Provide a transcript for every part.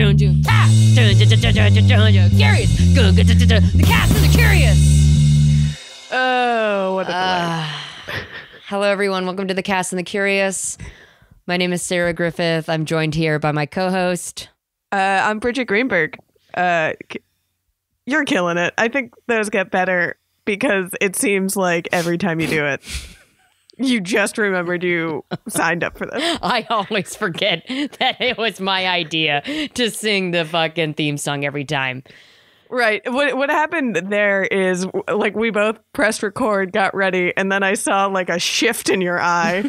Curious. The cast and the curious. Oh, what a delight. Hello, everyone. Welcome to the cast and the curious. My name is Sarah Griffith. I'm joined here by my co-host. I'm Bridgett Greenberg. You're killing it. I think those get better because it seems like every time you do it, you just remembered you signed up for this. I always forget that it was my idea to sing the fucking theme song every time. Right. What happened there is, like, we both pressed record, got ready, and then I saw, like, a shift in your eye.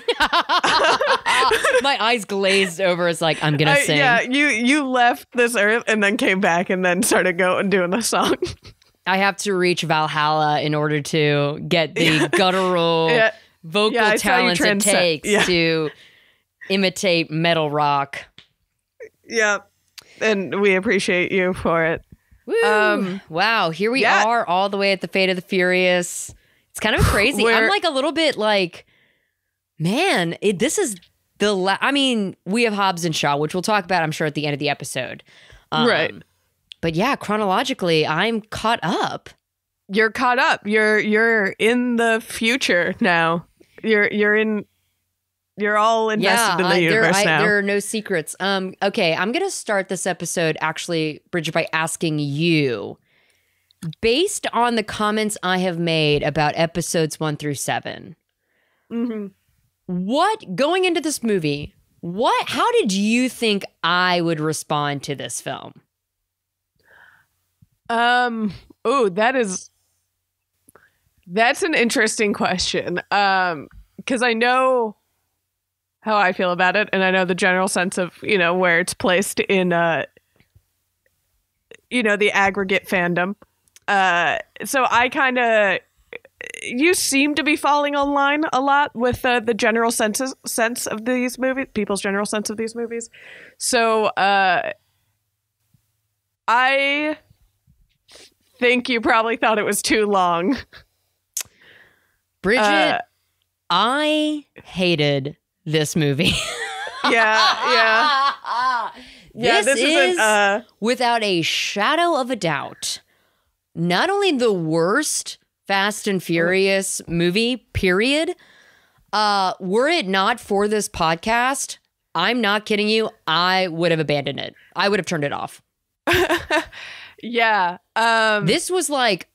My eyes glazed over. It's like, I'm going to sing. Yeah, you left this earth and then came back and then started going doing the song. I have to reach Valhalla in order to get the guttural vocal talents it takes to imitate metal rock. Yeah. And we appreciate you for it. Woo. Wow, here we are all the way at the Fate of the Furious. It's kind of crazy. I'm like a little bit like, man, this is the I mean, we have Hobbes and Shaw, which we'll talk about, I'm sure, at the end of the episode. Right. But yeah, chronologically, I'm caught up. You're caught up. You're in the future now. You're all invested in the universe now. There are no secrets. Okay, I'm going to start this episode, actually, Bridget, by asking you, based on the comments I have made about episodes 1 through 7, going into this movie, how did you think I would respond to this film? That's an interesting question. Because I know how I feel about it, and I know the general sense of, where it's placed in, the aggregate fandom. So I kind of, you seem to be falling on line a lot with the general sense of these movies, people's general sense of these movies. So I think you probably thought it was too long. Bridget, I hated this movie. Yeah. This is without a shadow of a doubt, not only the worst Fast and Furious movie, period. Were it not for this podcast, I'm not kidding you, I would have abandoned it. I would have turned it off. Yeah. This was like,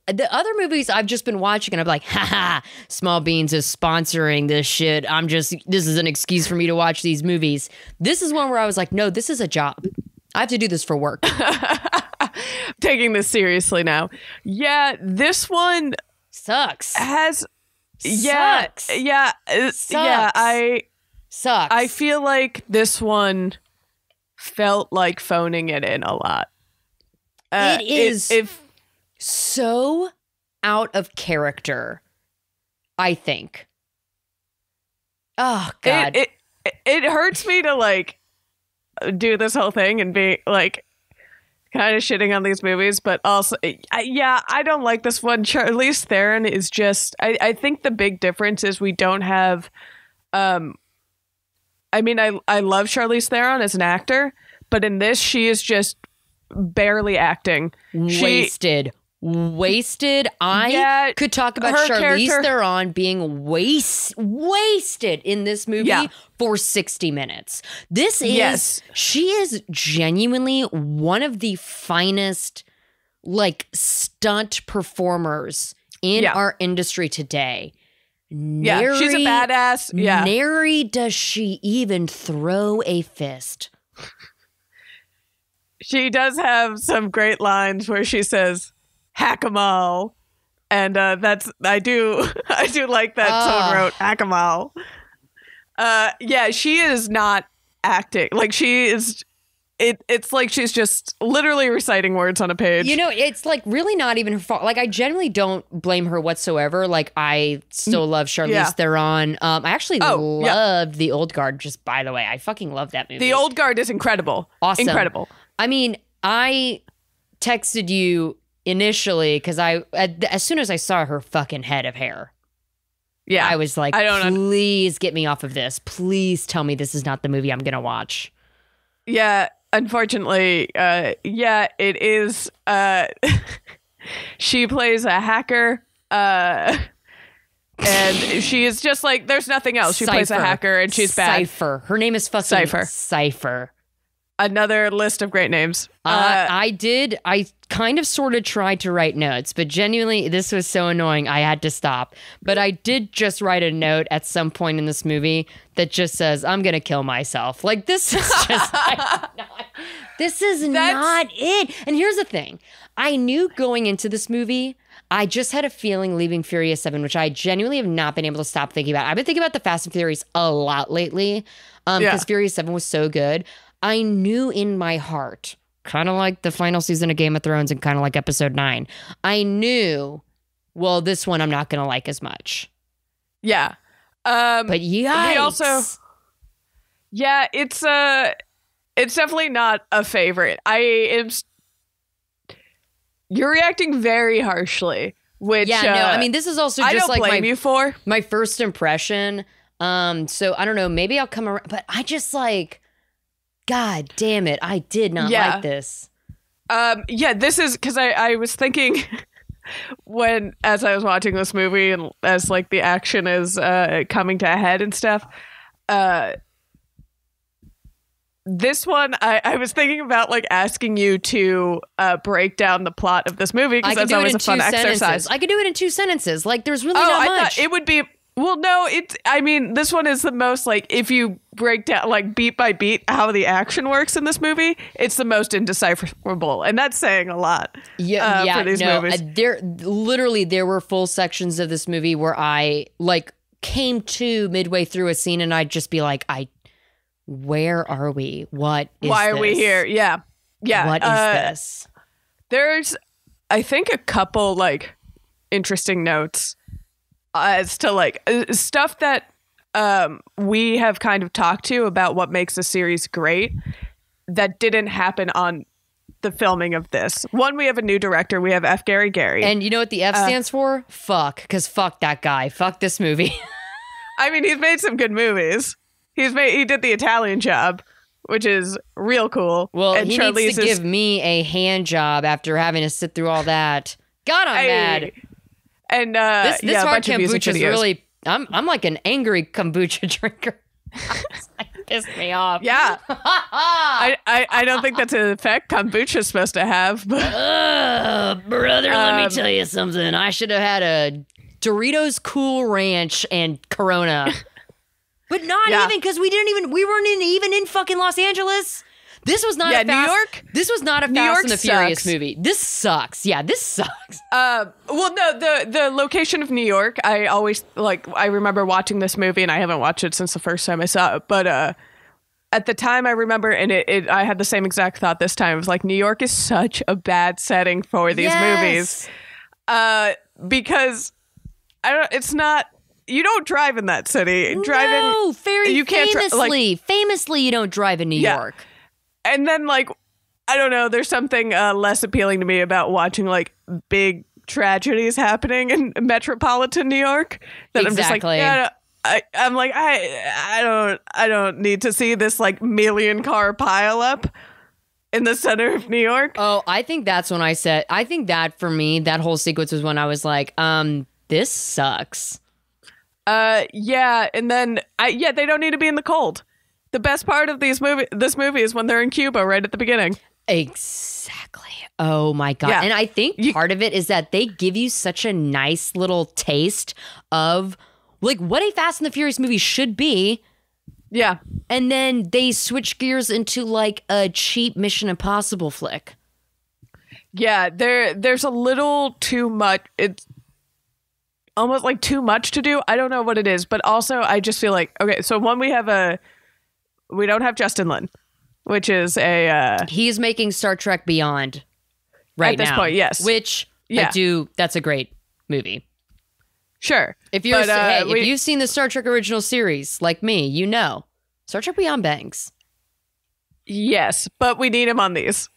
the other movies I've just been watching and I'm like, haha, Small Beans is sponsoring this shit. This is an excuse for me to watch these movies. This is one where I was like, no, this is a job. I have to do this for work. Taking this seriously now. Yeah, this one sucks. Sucks. Sucks. I feel like this one felt like phoning it in a lot. It is so out of character, I think. Oh, God. It hurts me to, like, do this whole thing and be, like, kind of shitting on these movies, but also, I don't like this one. Charlize Theron is just, I think the big difference is we don't have, I love Charlize Theron as an actor, but in this, she is just barely acting. Wasted. I could talk about Charlize Theron being wasted in this movie for 60 minutes. She is genuinely one of the finest, like, stunt performers in our industry today. Nary, she's a badass. Nary does she even throw a fist. She does have some great lines where she says, "Hack 'em all," and I do like that someone wrote "hack 'em all." She is not acting like she is. It's like she's just literally reciting words on a page. It's like really not even her fault. Like, I genuinely don't blame her whatsoever. Like, I still love Charlize Theron. I actually loved The Old Guard, just by the way. I fucking love that movie. The Old Guard is incredible. Awesome. Incredible. I mean, I texted you initially because as soon as I saw her fucking head of hair, I was like, please get me off of this. Please tell me this is not the movie I'm going to watch. Yeah, unfortunately, yeah, it is. She plays a hacker. And she is just like, there's nothing else. She plays a hacker and she's bad. Cypher. Her name is fucking Cypher. Another list of great names. I kind of sort of tried to write notes, but genuinely, this was so annoying, I had to stop. But I did just write a note at some point in this movie that just says, I'm going to kill myself. Like, this is just not it. And here's the thing. I knew going into this movie, I just had a feeling leaving Furious 7, which I genuinely have not been able to stop thinking about. I've been thinking about the Fast and Furious a lot lately because Furious 7 was so good. I knew in my heart, kind of like the final season of Game of Thrones and kind of like episode 9, I knew, well, this one I'm not going to like as much. Yeah. But yikes. We also, yeah, it's definitely not a favorite. You're reacting very harshly, which no, I mean, this is also just I don't like blame you for my first impression. So I don't know, maybe I'll come around, but I just like, God damn it, I did not like this. This is because I was thinking as I was watching this movie and as like the action is coming to a head and stuff. This one, I was thinking about like asking you to break down the plot of this movie because that's always a fun exercise. I could do it in 2 sentences. Like, there's really not much. Thought it would be. Well, no, I mean, this one is the most like, if you break down like beat by beat how the action works in this movie, it's the most indecipherable, and that's saying a lot. For these movies. There were full sections of this movie where I like came to midway through a scene and I'd just be like, where are we? What is Why this? are we here? Yeah. What is this? There's, I think, a couple like interesting notes as to like stuff that we have kind of talked to about what makes the series great that didn't happen on the filming of this. One, we have a new director. We have F. Gary Gary. And you know what the F stands for? Fuck. Because fuck that guy. Fuck this movie. I mean, he's made some good movies. He did The Italian Job, which is real cool. Well, and he needs to give me a hand job after having to sit through all that. God, I'm mad. And this hard kombucha is really. I'm like an angry kombucha drinker. It pissed me off. Yeah, I don't think that's an effect kombucha's supposed to have. But brother, let me tell you something. I should have had a Doritos Cool Ranch and Corona. But not even, because we weren't even in fucking Los Angeles. This was not New York. This was not a Fast and the Furious movie. This sucks. Yeah, this sucks. Well, no, the location of New York, I always I remember watching this movie, and I haven't watched it since the first time I saw it. But at the time, I remember, and I had the same exact thought this time. It was like, New York is such a bad setting for these movies, because it's not. You don't drive in that city. No, famously, you don't drive in New York. And then, I don't know, there's something less appealing to me about watching, big tragedies happening in metropolitan New York. That exactly. I'm just I don't need to see this, million car pileup in the center of New York. Oh, I think that's when I think that, for me, that whole sequence was when I was like, this sucks. And then they don't need to be in the cold. The best part of this movie is when they're in Cuba right at the beginning. Exactly. Oh my God. Yeah. And I think part of it is that they give you such a nice little taste of what a Fast and the Furious movie should be. Yeah. And then they switch gears into a cheap Mission Impossible flick. Yeah, there's a little too much. It's almost too much to do. I don't know what it is, but also I just feel okay, so one, we don't have Justin Lin, which is he's making Star Trek Beyond right now. At this point, yes. Which that's a great movie. Sure. If you've seen the Star Trek original series like me, you know Star Trek Beyond bangs. Yes, but we need him on these.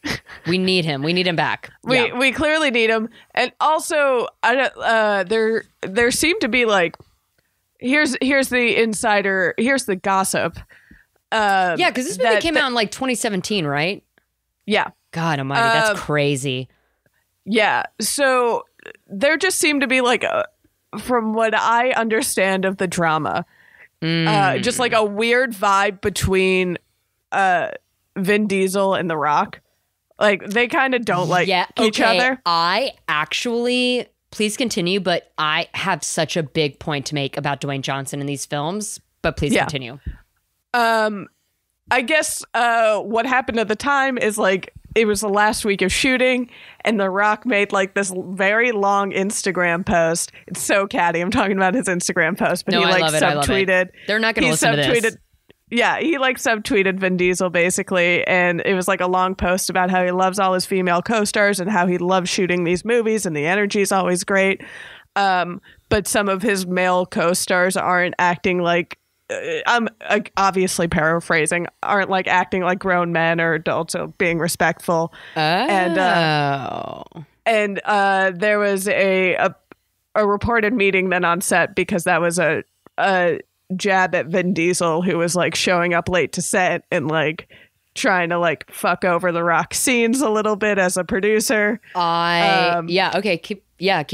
We need him. We need him back. We clearly need him. And also, there seem to be here's the insider, here's the gossip. Yeah, because this movie came out in like 2017, right? Yeah. God almighty, that's crazy. Yeah. So there just seemed to be like, from what I understand of the drama, just like a weird vibe between Vin Diesel and The Rock. Like they kind of don't like each other. I actually, please continue, but I have such a big point to make about Dwayne Johnson in these films, but please continue. I guess what happened at the time is like it was the last week of shooting and The Rock made like this very long Instagram post. It's so catty. I'm talking about his Instagram post, but he like subtweeted. They're not going to listen to this. Yeah, he like subtweeted Vin Diesel basically, and it was like a long post about how he loves all his female co-stars and how he loves shooting these movies and the energy is always great. But some of his male co-stars aren't acting like, I'm obviously paraphrasing, aren't like acting like grown men or adults, so being respectful. And there was a reported meeting then on set because that was a jab at Vin Diesel, who was like showing up late to set and like trying to like fuck over The Rock scenes a little bit as a producer. Keep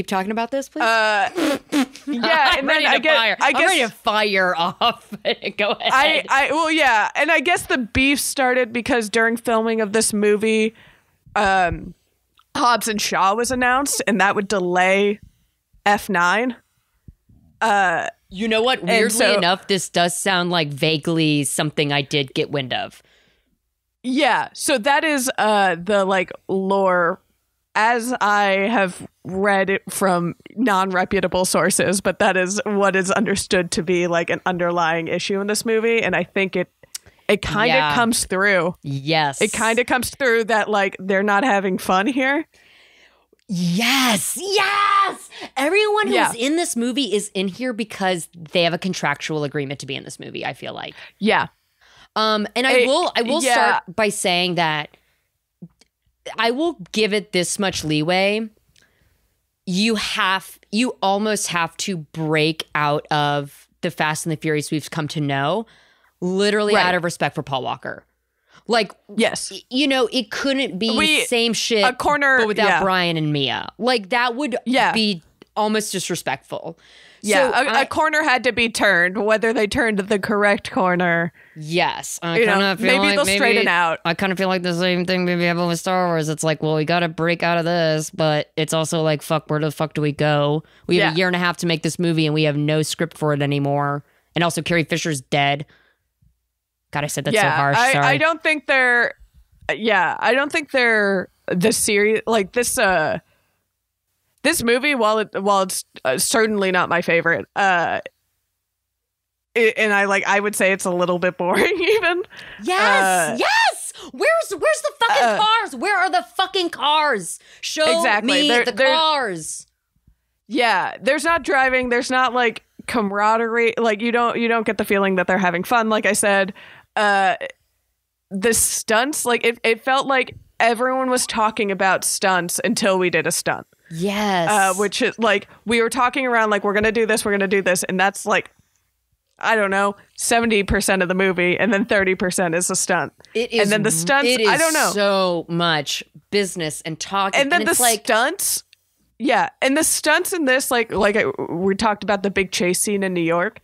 talking about this, please. And then I'm ready to fire off. Go ahead. And I guess the beef started because during filming of this movie, Hobbes and Shaw was announced, and that would delay F9. You know what? Weirdly enough, this does sound like vaguely something I did get wind of. Yeah, so that is the like lore as I have read it from non-reputable sources, but that is what is understood to be like an underlying issue in this movie, and I think it kind of comes through. Yes. It kind of comes through that like they're not having fun here. Yes. Everyone who's in this movie is in here because they have a contractual agreement to be in this movie, I feel like. Yeah. And I will start by saying that I will give it this much leeway. You almost have to break out of the Fast and the Furious we've come to know, literally out of respect for Paul Walker. Like, yes, you know, it couldn't be same shit, but without Brian and Mia. Like, that would be almost disrespectful. Yeah, so a corner had to be turned, whether they turned the correct corner. Yes. Maybe they'll straighten out. I kind of feel like the same thing maybe happened with Star Wars. It's like, well, we got to break out of this, but it's also like, fuck, where the fuck do we go? We have a year and a half to make this movie, and we have no script for it anymore. And also, Carrie Fisher's dead. God, I said that so harsh. Sorry. I don't think they're... Yeah, I don't think they're the series... Like, this movie, while it's certainly not my favorite, and I would say it's a little bit boring even. Yes. Where's the fucking cars? Where are the fucking cars? Show me the cars. Yeah, there's not driving. There's not like camaraderie. Like you don't get the feeling that they're having fun. Like I said, the stunts, like it felt like everyone was talking about stunts until we did a stunt. Yes. Which is like, we were talking around like, we're going to do this. And that's like, I don't know, 70% of the movie. And then 30% is a stunt. It is. And then the stunts, I don't know. So much business and talking. And then the stunts. Yeah. And the stunts in this, we talked about the big chase scene in New York.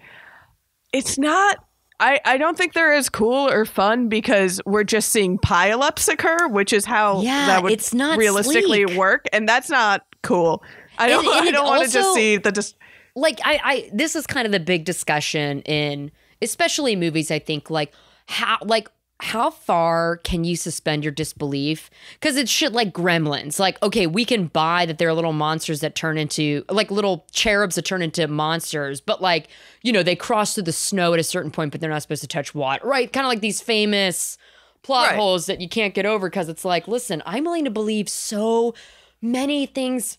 It's not, I don't think they're as cool or fun because we're just seeing pileups occur, which is how that would it's not realistically sleek. Work. And that's not cool. I don't want to just see the like this is kind of the big discussion in especially movies, I think, how far can you suspend your disbelief? Because it's shit like Gremlins. Like, okay, we can buy that there are little monsters that turn into, like little cherubs that turn into monsters, but like, you know, they cross through the snow at a certain point, but they're not supposed to touch water, right? Kind of like these famous plot holes that you can't get over because it's like, listen, I'm willing to believe so many things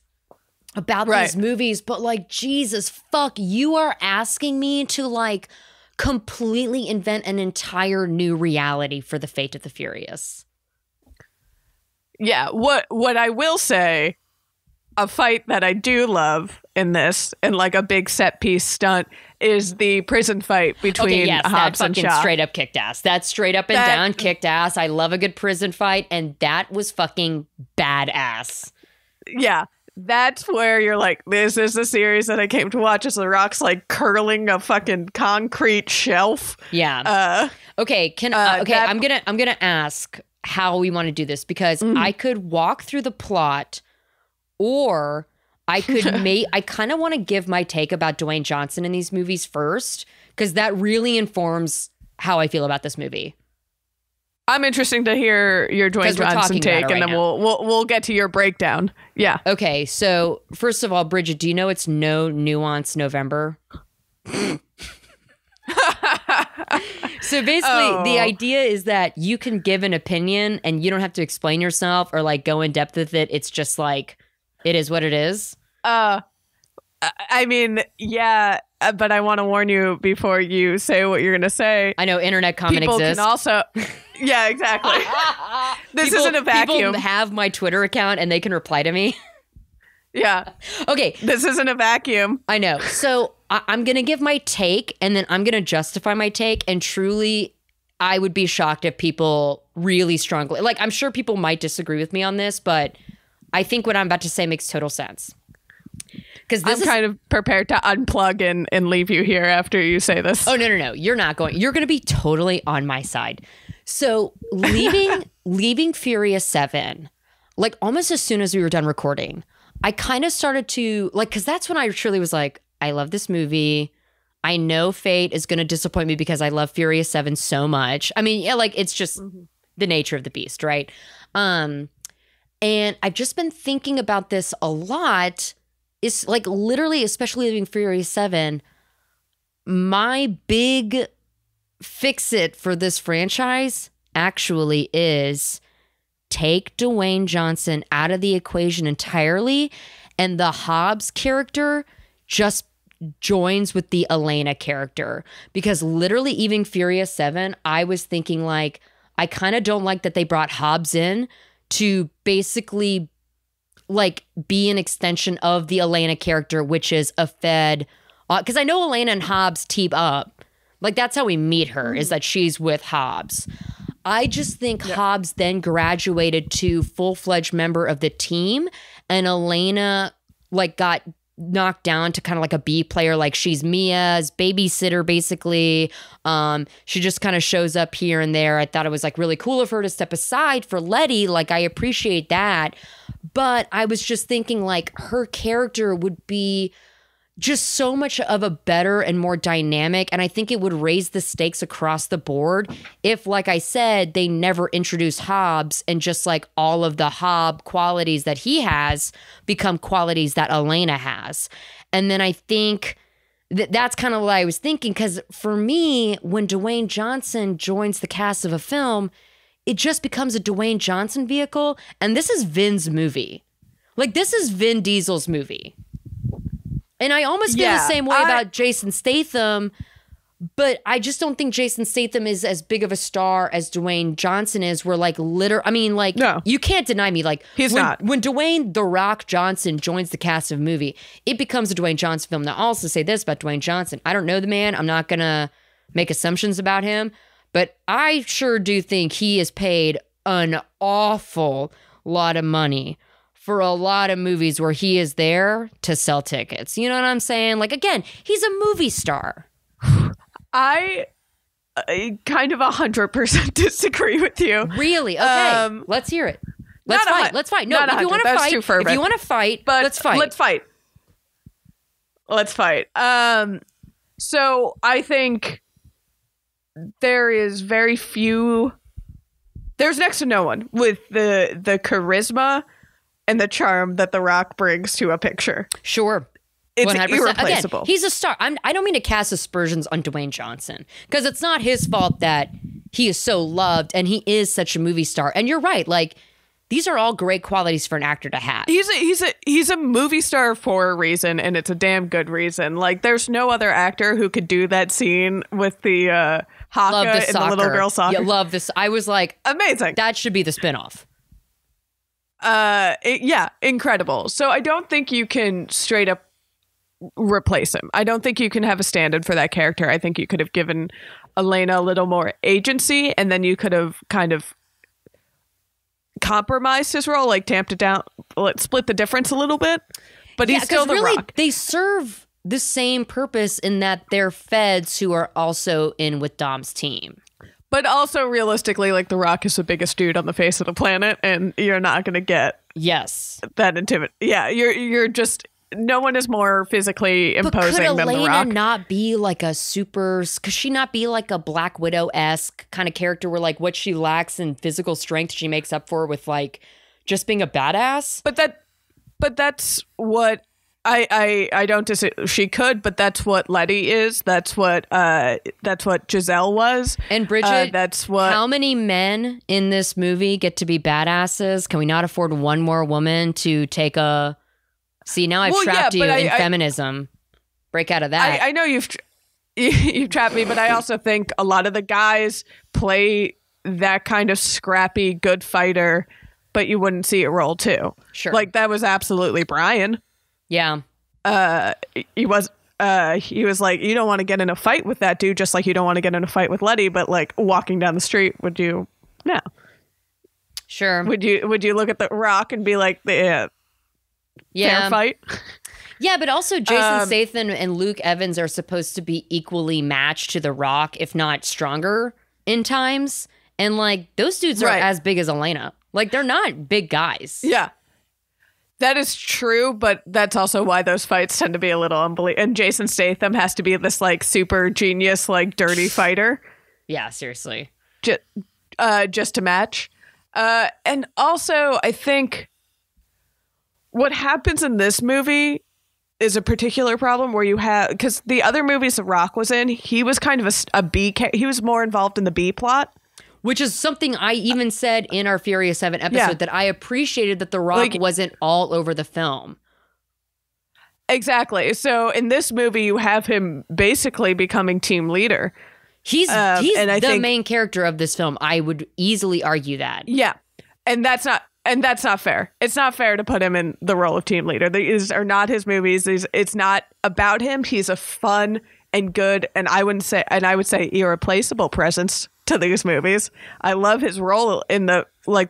about these movies, but like, Jesus, fuck, you are asking me to like completely invent an entire new reality for the Fate of the Furious. Yeah, what I will say a fight that I do love in this, and like a big set piece stunt, is the prison fight between Hobbes and Shaw. Straight up kicked ass. That's straight up and down kicked ass. I love a good prison fight, and that was fucking badass. Yeah. That's where you're like, this is the series that I came to watch as The Rock's like curling a fucking concrete shelf. Yeah. Okay. I'm gonna ask how we want to do this, because I could walk through the plot, or I could I kind of want to give my take about Dwayne Johnson in these movies first, because that really informs how I feel about this movie. I'm interested to hear your Dwayne Johnson take, and then we'll get to your breakdown. Yeah. Okay. So first of all, Bridget, do you know it's No Nuance November? So basically, the idea is that you can give an opinion and you don't have to explain yourself or like go in depth with it. It's just like, it is what it is. I mean, yeah, but I want to warn you before you say what you're going to say. I know internet comment people exists. Can also, yeah, exactly. This isn't a vacuum. People have my Twitter account and they can reply to me. Yeah. Okay. This isn't a vacuum. I know. So I'm going to give my take, and then I'm going to justify my take. And truly, I would be shocked if people really strongly, like, I'm sure people might disagree with me on this, but I think what I'm about to say makes total sense. Because I'm kind of prepared to unplug and leave you here after you say this. Oh, no. You're not going. You're going to be totally on my side. So leaving Furious 7, like almost as soon as we were done recording, I kind of started to, like, because that's when I truly was like, I love this movie. I know fate is going to disappoint me because I love Furious 7 so much. I mean, yeah, like, it's just the nature of the beast, right? And I've just been thinking about this a lot. It's like literally, especially leaving Furious 7, my big fix-it for this franchise actually is take Dwayne Johnson out of the equation entirely, and the Hobbes character just joins with the Elena character. Because literally, even Furious 7, I was thinking like, I kind of don't like that they brought Hobbes in to basically like be an extension of the Elena character, which is a fed. Because I know Elena and Hobbes team up. Like, that's how we meet her, is that she's with Hobbes. I just think Hobbes then graduated to full-fledged member of the team, and Elena like got knocked down to kind of like a B player. Like, she's Mia's babysitter, basically. She just kind of shows up here and there. I thought it was like really cool of her to step aside for Letty. Like, I appreciate that. But I was just thinking like her character would be just so much of a better and more dynamic. And I think it would raise the stakes across the board if, like I said, they never introduce Hobbes and just like all of the Hobbes qualities that he has become qualities that Elena has. And then I think that's kind of what I was thinking, because for me, when Dwayne Johnson joins the cast of a film, it just becomes a Dwayne Johnson vehicle. And this is Vin's movie. Like, this is Vin Diesel's movie. And I almost feel the same way about Jason Statham, but I just don't think Jason Statham is as big of a star as Dwayne Johnson is. Where like you can't deny me. Like, he's not. When Dwayne "The Rock" Johnson joins the cast of a movie, it becomes a Dwayne Johnson film. Now, I'll also say this about Dwayne Johnson: I don't know the man. I'm not gonna make assumptions about him, but I sure do think he is paid an awful lot of money for a lot of movies where he is there to sell tickets. You know what I'm saying? Like, again, he's a movie star. I kind of 100% disagree with you. Really? Okay. Let's hear it. Let's fight. Let's fight. No, if you want to fight, if you want to fight, let's fight. Let's fight. So I think there is very few. There's next to no one with the charisma and the charm that The Rock brings to a picture. Sure. It's 100%. Irreplaceable. Again, he's a star. I don't mean to cast aspersions on Dwayne Johnson, because it's not his fault that he is so loved and he is such a movie star. And you're right. Like, these are all great qualities for an actor to have. He's a movie star for a reason, and it's a damn good reason. Like, there's no other actor who could do that scene with the Haka and the little girl soccer. Yeah, love this. I was like, amazing. That should be the spinoff. incredible. So I don't think you can straight up replace him. I don't think you can have a stand-in for that character. I think you could have given Elena a little more agency, and then you could have kind of compromised his role, like tamped it down, split the difference a little bit. But he's still the really, Rock. They serve the same purpose in that they're feds who are also in with Dom's team. But also realistically, like, the Rock is the biggest dude on the face of the planet, and you're not going to get that intimate. Yeah, you're just, no one is more physically imposing than the Rock. Could Elena not be like a could she not be like a Black Widow-esque kind of character where, like, what she lacks in physical strength she makes up for with, like, just being a badass? But that's what I don't disagree. She could, but that's what Letty is. That's what Giselle was. And Bridget, that's what. How many men in this movie get to be badasses? Can we not afford one more woman to take a? See, now I've trapped you in feminism. Break out of that. I know you've trapped me, but I also think a lot of the guys play that kind of scrappy, good fighter, but you wouldn't see it roll too. Sure, like that was absolutely Brian. Yeah. He was like, you don't want to get in a fight with that dude, just like you don't want to get in a fight with Letty, but like walking down the street, would you? No. Sure. Would you look at the Rock and be like, fair fight? Yeah, but also Jason Statham and Luke Evans are supposed to be equally matched to the Rock, if not stronger in times. And like those dudes are as big as Elena. Like they're not big guys. Yeah. That is true, but that's also why those fights tend to be a little unbelievable. And Jason Statham has to be this like super genius, like dirty fighter. Yeah, seriously. Just to match. And also, I think what happens in this movie is a particular problem where you have, because the other movies The Rock was in, he was kind of a B, he was more involved in the B plot. Which is something I even said in our Furious 7 episode, that I appreciated that The Rock wasn't all over the film. Exactly. So in this movie, you have him basically becoming team leader. He's the main character of this film. I would easily argue that. Yeah. And that's not fair. It's not fair to put him in the role of team leader. These are not his movies. It's not about him. He's a fun and good, and I would say irreplaceable presence to these movies. I love his role in the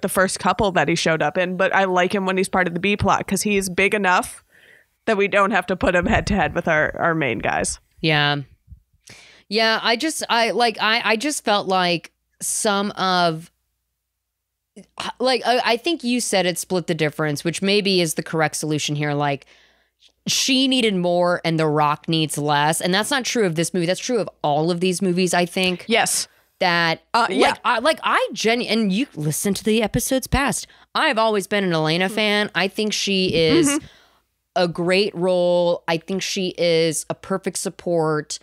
first couple that he showed up in, but I like him when he's part of the B plot because he's big enough that we don't have to put him head to head with our main guys. Yeah. Yeah, I just felt like some of I think you said it split the difference, which maybe is the correct solution here. Like she needed more and The Rock needs less. And that's not true of this movie. That's true of all of these movies, I think. Yes. That and you listen to the episodes past. I've always been an Elena fan. I think she is a great role. I think she is a perfect support.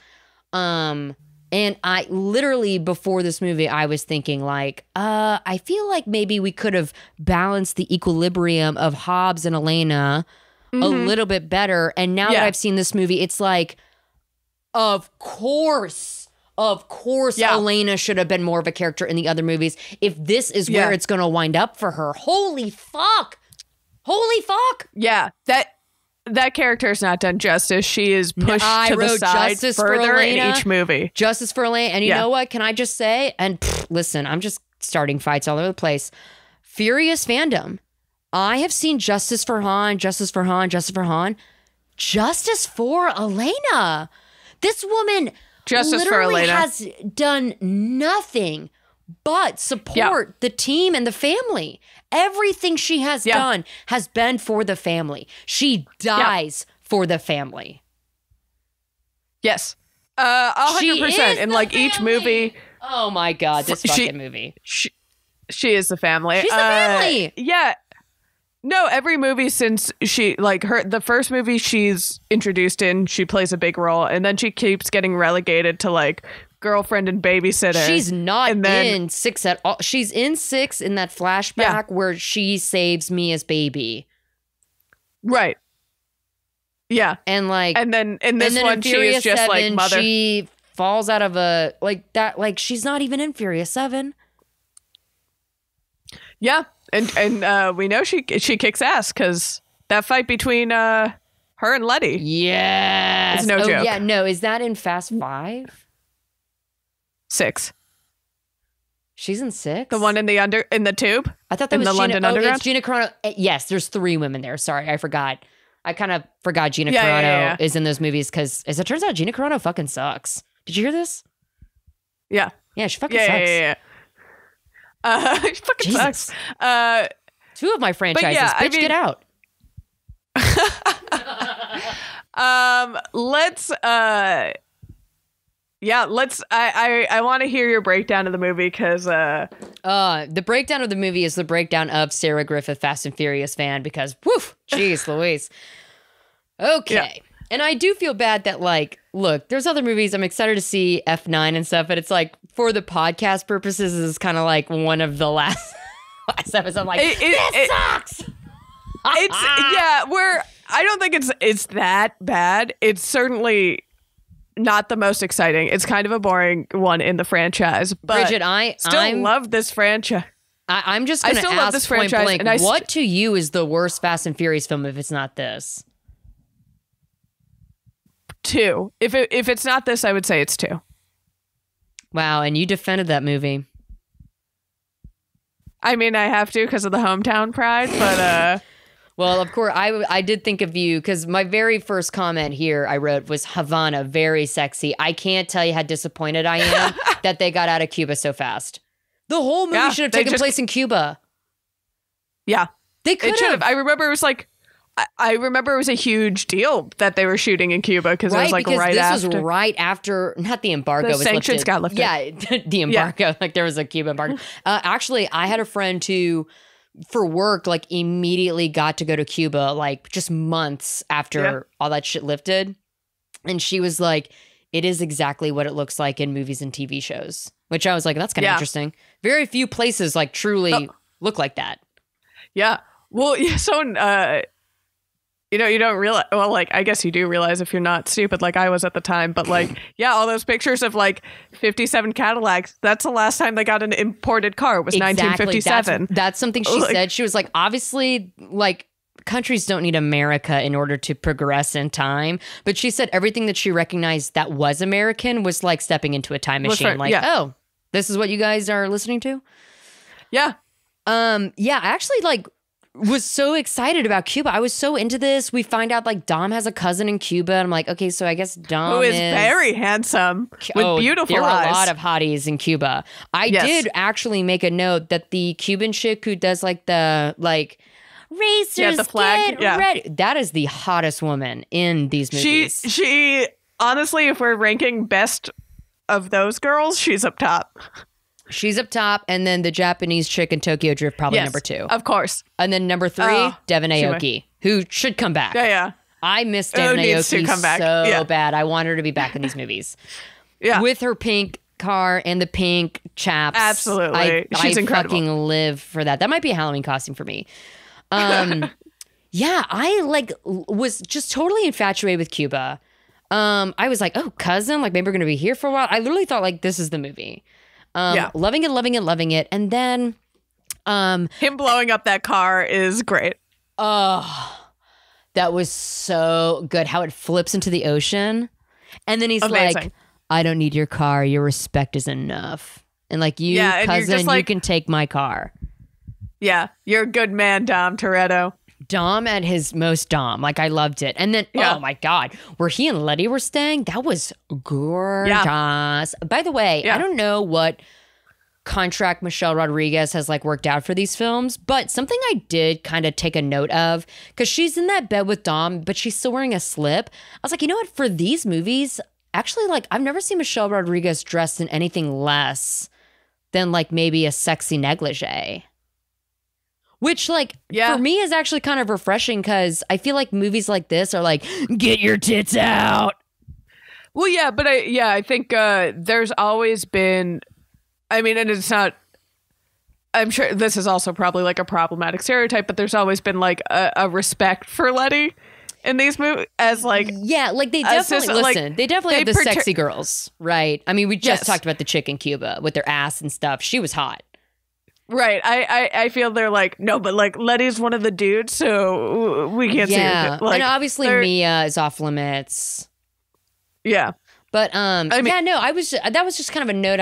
And I literally before this movie, I was thinking like, I feel like maybe we could have balanced the equilibrium of Hobbes and Elena a little bit better. And now that I've seen this movie, it's like, of course, Elena should have been more of a character in the other movies. If this is where it's going to wind up for her, holy fuck. Yeah, that character is not done justice. She is pushed to the side further in each movie. Justice for Elena. And you know what? Can I just say, and listen, I'm just starting fights all over the place. Furious fandom. I have seen Justice for Han. Justice for Elena. This woman literally has done nothing but support the team and the family. Everything she has done has been for the family. She dies for the family. Yes. 100%. In like family. Each movie. Oh my God, this fucking movie. She is the family. She's the family. Yeah. No, every movie since the first movie she's introduced in, she plays a big role, and then she keeps getting relegated to like girlfriend and babysitter. She's not in 6 at all. She's in 6 in that flashback where she saves Mia's baby. Right. Yeah. And then in this one she is just 7, like mother. She falls out of a she's not even in Furious 7. Yeah, and we know she kicks ass because that fight between her and Letty. Yeah, it's no joke. Yeah, no, is that in Fast 5? 6. She's in 6. The one in the tube. I thought that was the London Underground. It's Gina Carano. Yes, there's 3 women there. Sorry, I forgot. I kind of forgot Gina Carano is in those movies because, as it turns out, Gina Carano fucking sucks. Did you hear this? Yeah. Yeah, she fucking sucks. Yeah. She fucking sucks. 2 of my franchises. Bitch, get out. Let's. I want to hear your breakdown of the movie because. The breakdown of the movie is the breakdown of Sarah Griffith, Fast and Furious fan, because woof, jeez Louise. Okay. Yeah. And I do feel bad that, like, look, there's other movies I'm excited to see, F9 and stuff, but it's like, for the podcast purposes, is kind of like one of the last episodes. I'm like, this sucks! I don't think it's that bad. It's certainly not the most exciting. It's kind of a boring one in the franchise. But Bridgett, I love this franchise. I'm just going to ask this point blank, what to you is the worst Fast and Furious film if it's not this? 2. If it's not this, I would say it's 2. Wow, and you defended that movie. I mean, I have to because of the hometown pride, but well, of course, I did think of you because my very first comment here I wrote was Havana, very sexy. I can't tell you how disappointed I am that they got out of Cuba so fast. The whole movie should have taken place in Cuba. Yeah, they could have. I remember it was like. I remember it was a huge deal that they were shooting in Cuba because it was like right after. This was right after, not the embargo was lifted. The sanctions got lifted. Yeah, the embargo. Yeah. Like there was a Cuba embargo. Actually, I had a friend who, for work, like immediately got to go to Cuba, like just months after all that shit lifted. And she was like, it is exactly what it looks like in movies and TV shows. Which I was like, that's kind of interesting. Very few places like truly look like that. Yeah. Well, so you don't realize, well, like, I guess you do realize if you're not stupid like I was at the time, but like, all those pictures of like 57 Cadillacs, that's the last time they got an imported car. It was 1957. That's something she said. She was like, obviously, like, countries don't need America in order to progress in time. But she said everything that she recognized that was American was like stepping into a time machine. Oh, this is what you guys are listening to? Yeah. I actually like was so excited about Cuba. I was so into this. We find out like Dom has a cousin in Cuba. And I'm like, okay, so I guess Dom who is very handsome with beautiful eyes. There are a lot of hotties in Cuba. I did actually make a note that the Cuban chick who does like the like racers the flag, get ready. That is the hottest woman in these movies. She honestly, if we're ranking best of those girls, she's up top. She's up top, and then the Japanese chick in Tokyo Drift, probably number 2. Of course. And then number 3, Devon Aoki, who should come back. Yeah. I miss Devon Aoki so bad. I want her to be back in these movies. Yeah. With her pink car and the pink chaps. Absolutely. She's incredible. I fucking live for that. That might be a Halloween costume for me. I like was just totally infatuated with Cuba. I was like, oh, cousin, like maybe we're going to be here for a while. I literally thought like this is the movie. Loving it. And then him blowing up that car is great. Oh, that was so good. How it flips into the ocean. And then he's like, I don't need your car. Your respect is enough. And like, you, cousin, like, you can take my car. Yeah, you're a good man, Dom Toretto. Dom at his most Dom. Like, I loved it. And then, oh my God, where he and Letty were staying, that was gorgeous. Yeah. By the way, I don't know what contract Michelle Rodriguez has like worked out for these films, but something I did kind of take a note of, because she's in that bed with Dom, but she's still wearing a slip. I was like, you know what? For these movies, actually, like, I've never seen Michelle Rodriguez dressed in anything less than like maybe a sexy negligee. Which, like, for me is actually kind of refreshing, because I feel like movies like this are like, get your tits out. Well, yeah, but I think there's always been, I mean, and it's not, I'm sure this is also probably like a problematic stereotype, but there's always been like a respect for Letty in these movies as like. Yeah, like they definitely, listen, they definitely have the sexy girls, right? I mean, we just talked about the chick in Cuba with their ass and stuff. She was hot. Right. I feel they're like, no, but like Letty's one of the dudes, so we can't see her. Like, and obviously Mia is off limits. Yeah. But that was just kind of a note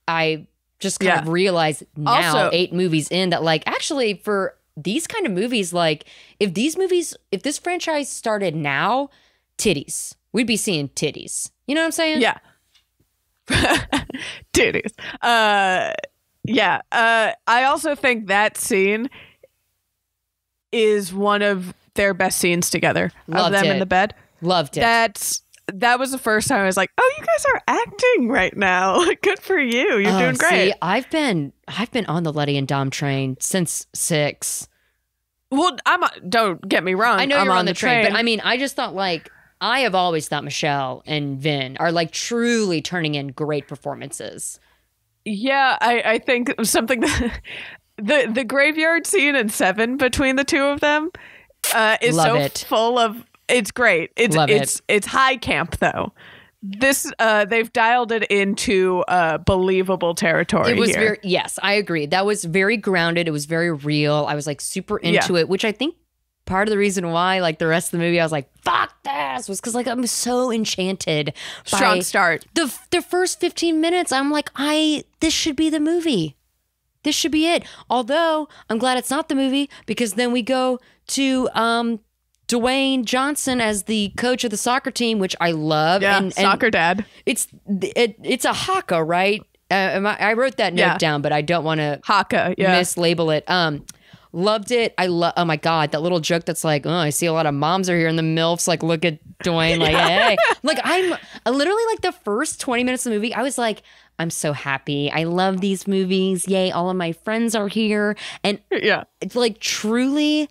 I just kind of realized now, also, 8 movies in, that like actually for these kind of movies, like if this franchise started now, titties. We'd be seeing titties. You know what I'm saying? Yeah. Titties. Yeah. I also think that scene is one of their best scenes together. Loved of them it. In the bed. Loved it. That was the first time I was like, oh, you guys are acting right now. Good for you. You're doing great. See, I've been on the Letty and Dom train since 6. Well, don't get me wrong. I know you're on the train, but I mean, I just thought like, I have always thought Michelle and Vin are like truly turning in great performances. Yeah, I think something that the graveyard scene in 7 between the two of them is full of. It's great. It's high camp though. This they've dialed it into believable territory. It was here. yes, I agree. That was very grounded. It was very real. I was like super into it, which I think part of the reason why like the rest of the movie I was like fuck this was because like I'm so enchanted. Strong start. The first 15 minutes, I'm like this should be the movie. This should be it. Although I'm glad it's not the movie because then we go to Dwayne Johnson as the coach of the soccer team, which I love. Yeah, and soccer dad. It's a haka, right? I wrote that note down, but I don't want to mislabel it. Loved it. Oh my God, that little joke that's like, oh, I see a lot of moms are here and the MILFs like look at Dwayne like, hey. Like I'm literally like the first 20 minutes of the movie, I was like, I'm so happy. I love these movies. Yay, all of my friends are here. And it's like truly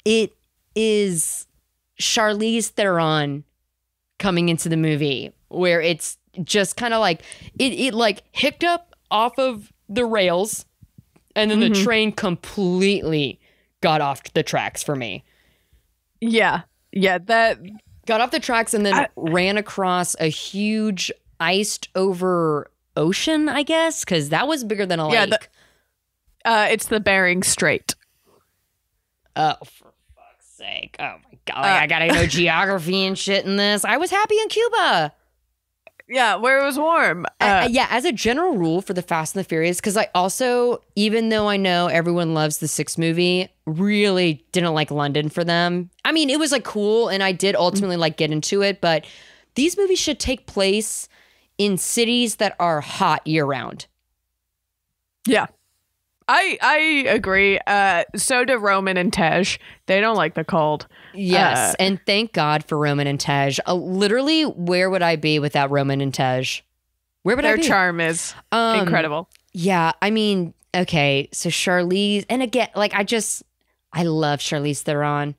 it is Charlize Theron coming into the movie where it's just kind of like it like hicked up off of the rails and then the train completely got off the tracks for me. Yeah, that got off the tracks and then ran across a huge iced over ocean, I guess, because that was bigger than a lake. It's the Bering Strait. Oh, for fuck's sake. Oh my God. I gotta know geography and shit in this. I was happy in Cuba. Yeah, where it was warm. As a general rule for the Fast and the Furious, because I also, even though I know everyone loves the 6th movie, really didn't like London for them. I mean, it was like cool, and I did ultimately like get into it, but these movies should take place in cities that are hot year round. Yeah. I agree. So do Roman and Tej. They don't like the cold. Yes, and thank God for Roman and Tej. Literally, where would I be without Roman and Tej? Where would I be? Their charm is incredible. Yeah, I mean, okay, so Charlize, and again, like I love Charlize Theron.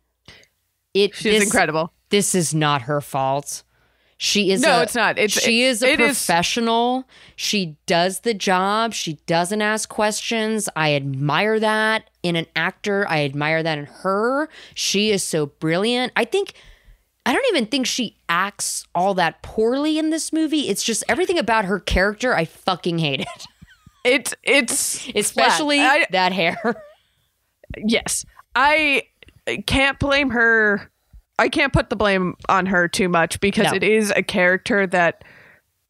She's incredible. This is not her fault. She is it's not. She is a professional. She does the job. She doesn't ask questions. I admire that in an actor. I admire that in her. She is so brilliant. I don't even think she acts all that poorly in this movie. It's just everything about her character I fucking hate it. It's especially that hair. Yes. I can't blame her. I can't put the blame on her too much because it is a character that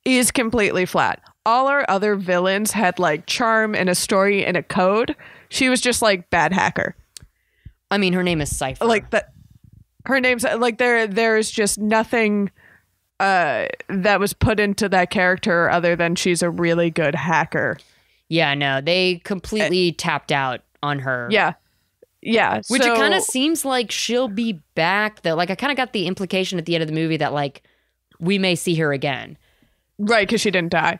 is completely flat. All our other villains had like charm and a story and a code. She was just like bad hacker. I mean, her name is Cypher. Like that. Her name's like there is just nothing that was put into that character other than she's a really good hacker. Yeah, no, they completely tapped out on her. Yeah. Yeah. Which it kind of seems like she'll be back though. Like I kind of got the implication at the end of the movie that like we may see her again. Right, because she didn't die.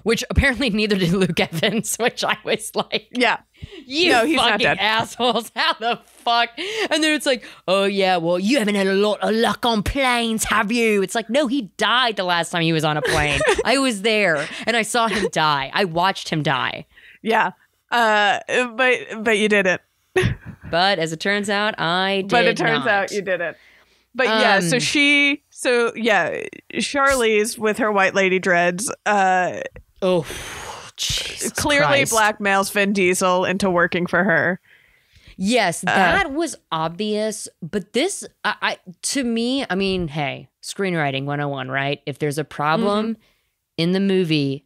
Which apparently neither did Luke Evans, which I was like, yeah. He's fucking not dead. Assholes. How the fuck? And then it's like, oh yeah, well, you haven't had a lot of luck on planes, have you? It's like, no, he died the last time he was on a plane. I was there and I saw him die. I watched him die. Yeah. But you didn't. But as it turns out, I did. But it turns out you didn't. But yeah, so Charlize with her white lady dreads. Oh, Jesus. clearly Christ. blackmails Vin Diesel into working for her. Yes, that was obvious. But this, to me, I mean, hey, screenwriting 101, right? If there's a problem in the movie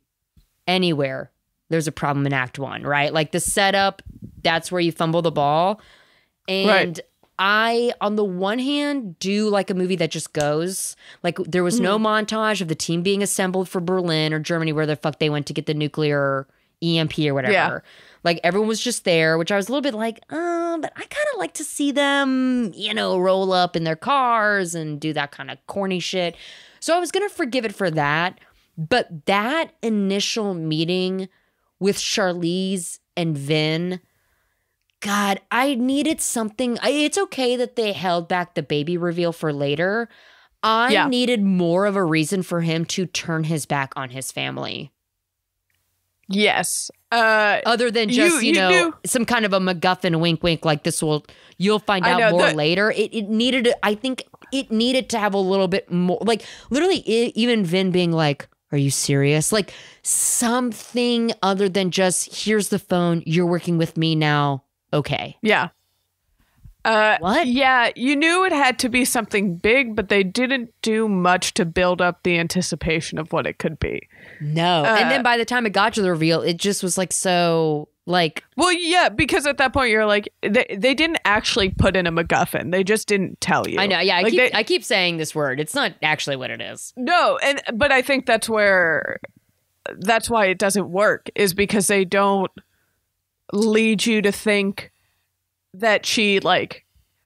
anywhere, there's a problem in Act 1, right? Like the setup, that's where you fumble the ball. And I, on the one hand, do like a movie that just goes. Like there was no montage of the team being assembled for Berlin or Germany, where the fuck they went to get the nuclear EMP or whatever. Yeah. Like everyone was just there, which I was a little bit like, but I kind of like to see them, roll up in their cars and do that kind of corny shit. So I was going to forgive it for that. But that initial meeting with Charlize and Vin, God, I needed something. It's okay that they held back the baby reveal for later. I needed more of a reason for him to turn his back on his family. Yes. Other than just, some kind of a MacGuffin wink, wink, like you'll find out more later. It needed, I think it needed to have a little bit more, like literally even Vin being like, are you serious? Like something other than just, here's the phone, you're working with me now. Okay. Yeah. What? Yeah, you knew it had to be something big, but they didn't do much to build up the anticipation of what it could be. No. And then by the time it got to the reveal, it just was like so like... Well, yeah, because at that point you're like, they didn't actually put in a MacGuffin. They just didn't tell you. I know, yeah. I keep saying this word. It's not actually what it is. No, but I think that's why it doesn't work, is because they don't lead you to think that she, like,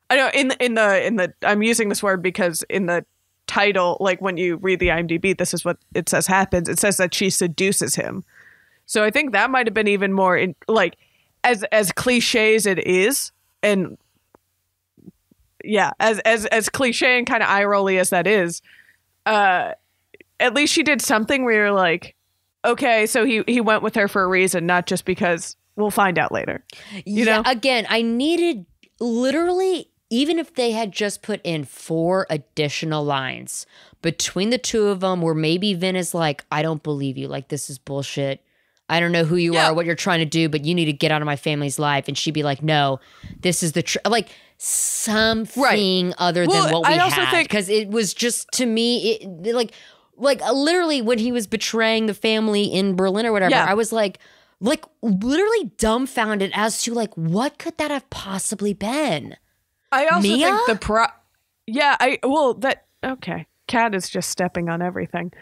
I know in the I'm using this word because in the title, like when you read the IMDb, this is what it says happens. It says that she seduces him. So I think that might have been even more like as cliche as it is, and yeah, as cliche and kind of eye rolly as that is, at least she did something where you're like, okay, so he went with her for a reason, not just because. We'll find out later. You know? Again, I needed literally, even if they had just put in 4 additional lines between the two of them, where maybe Vin is like, I don't believe you. Like, this is bullshit. I don't know who you are, what you're trying to do, but you need to get out of my family's life. And she'd be like, no, this is the truth. Like, something other than what we had. Because it was just, to me, like literally when he was betraying the family in Berlin or whatever, I was like literally dumbfounded as to like, what could that have possibly been? I also think okay. Cat is just stepping on everything.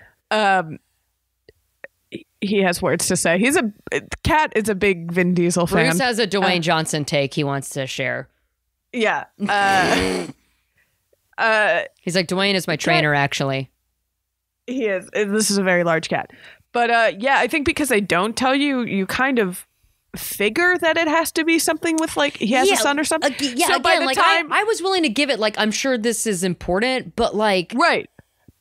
He has words to say. Cat is a big Vin Diesel fan. Bruce has a Dwayne Johnson take he wants to share. Yeah. He's like, Dwayne is my trainer, actually. He is. This is a very large cat. But yeah, I think because they don't tell you, you kind of figure that it has to be something with like he has a son or something. So again, by the time I was willing to give it, like, I'm sure this is important, but like right.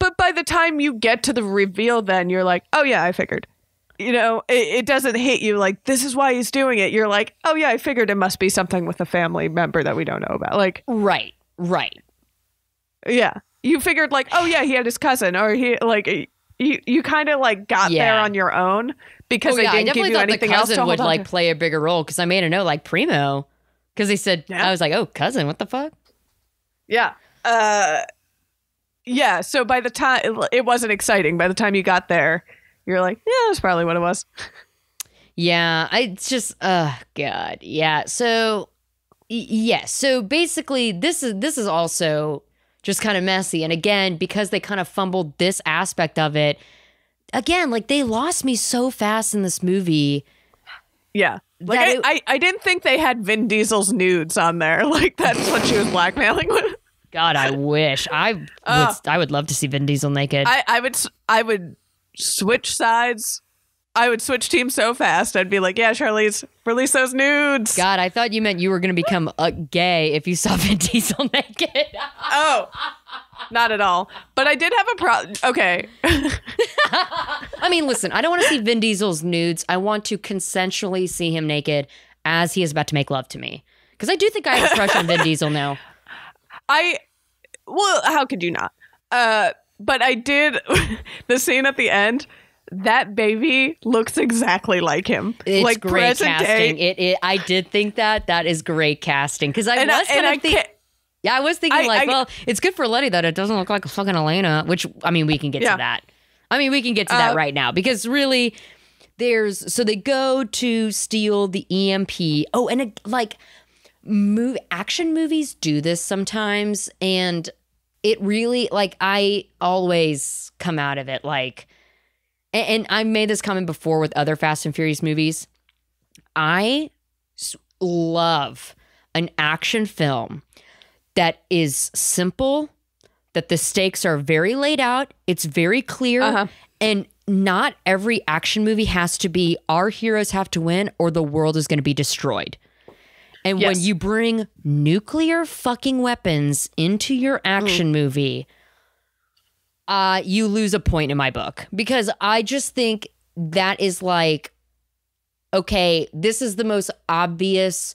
But by the time you get to the reveal, then you're like, oh yeah, I figured. You know, it doesn't hit you like this is why he's doing it. You're like, oh yeah, I figured it must be something with a family member that we don't know about. Like right. Yeah, you figured like, oh yeah, he had his cousin, or he like. You kind of like got there on your own because they didn't give you anything else to hold would on like to. play a bigger role, because I made a note like Primo, because they said I was like, oh, cousin, what the fuck? Yeah, yeah. So by the time it wasn't exciting, by the time you got there, you're like, yeah, that's probably what it was. Yeah, it's just, God, yeah. So so basically, this is also just kind of messy. And again, because they kind of fumbled this aspect of it, again, like they lost me so fast in this movie. Yeah. Like I didn't think they had Vin Diesel's nudes on there. Like that's what she was blackmailing with. God, I wish. I would love to see Vin Diesel naked. I would switch sides. I would switch teams so fast. I'd be like, yeah, Charlize, release those nudes. God, I thought you meant you were going to become gay if you saw Vin Diesel naked. Oh, not at all. But I did have a problem. Okay. I mean, listen, I don't want to see Vin Diesel's nudes. I want to consensually see him naked as he is about to make love to me. Because I do think I have a crush on Vin Diesel now. Well, how could you not? But I did, the scene at the end, that baby looks exactly like him. It's like great casting. I did think that is great casting because I was thinking well, it's good for Letty that it doesn't look like a fucking Elena. Which I mean, we can get to that. I mean, we can get to that right now because really, so they go to steal the EMP. Oh, and action movies do this sometimes, and it really I always come out of it and I made this comment before with other Fast and Furious movies. I love an action film that is simple, that the stakes are very laid out, it's very clear, and not every action movie has to be our heroes have to win or the world is going to be destroyed. And when you bring nuclear fucking weapons into your action movie, you lose a point in my book because I just think that is okay, this is the most obvious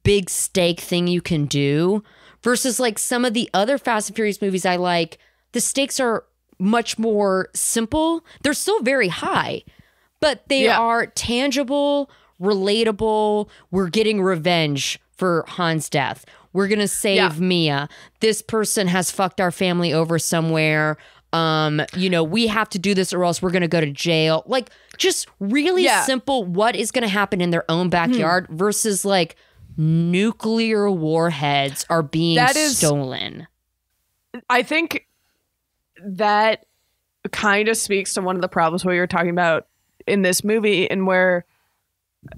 big stake thing you can do versus some of the other Fast and Furious movies I like. The stakes are much more simple. They're still very high, but they are tangible, relatable. We're getting revenge for Han's death. We're going to save Mia. This person has fucked our family over somewhere. We have to do this or else we're going to go to jail. Just really simple. What is going to happen in their own backyard versus nuclear warheads are being stolen. I think that kind of speaks to one of the problems we were talking about in this movie, and where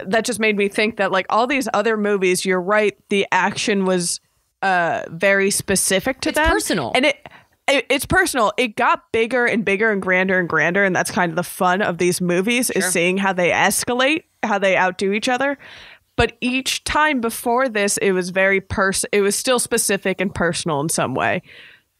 that just made me think that all these other movies, you're right, the action was very specific to them. It's personal. And it's personal. It got bigger and bigger and grander, and that's kind of the fun of these movies is seeing how they escalate, how they outdo each other. But each time before this, it was it was still specific and personal in some way.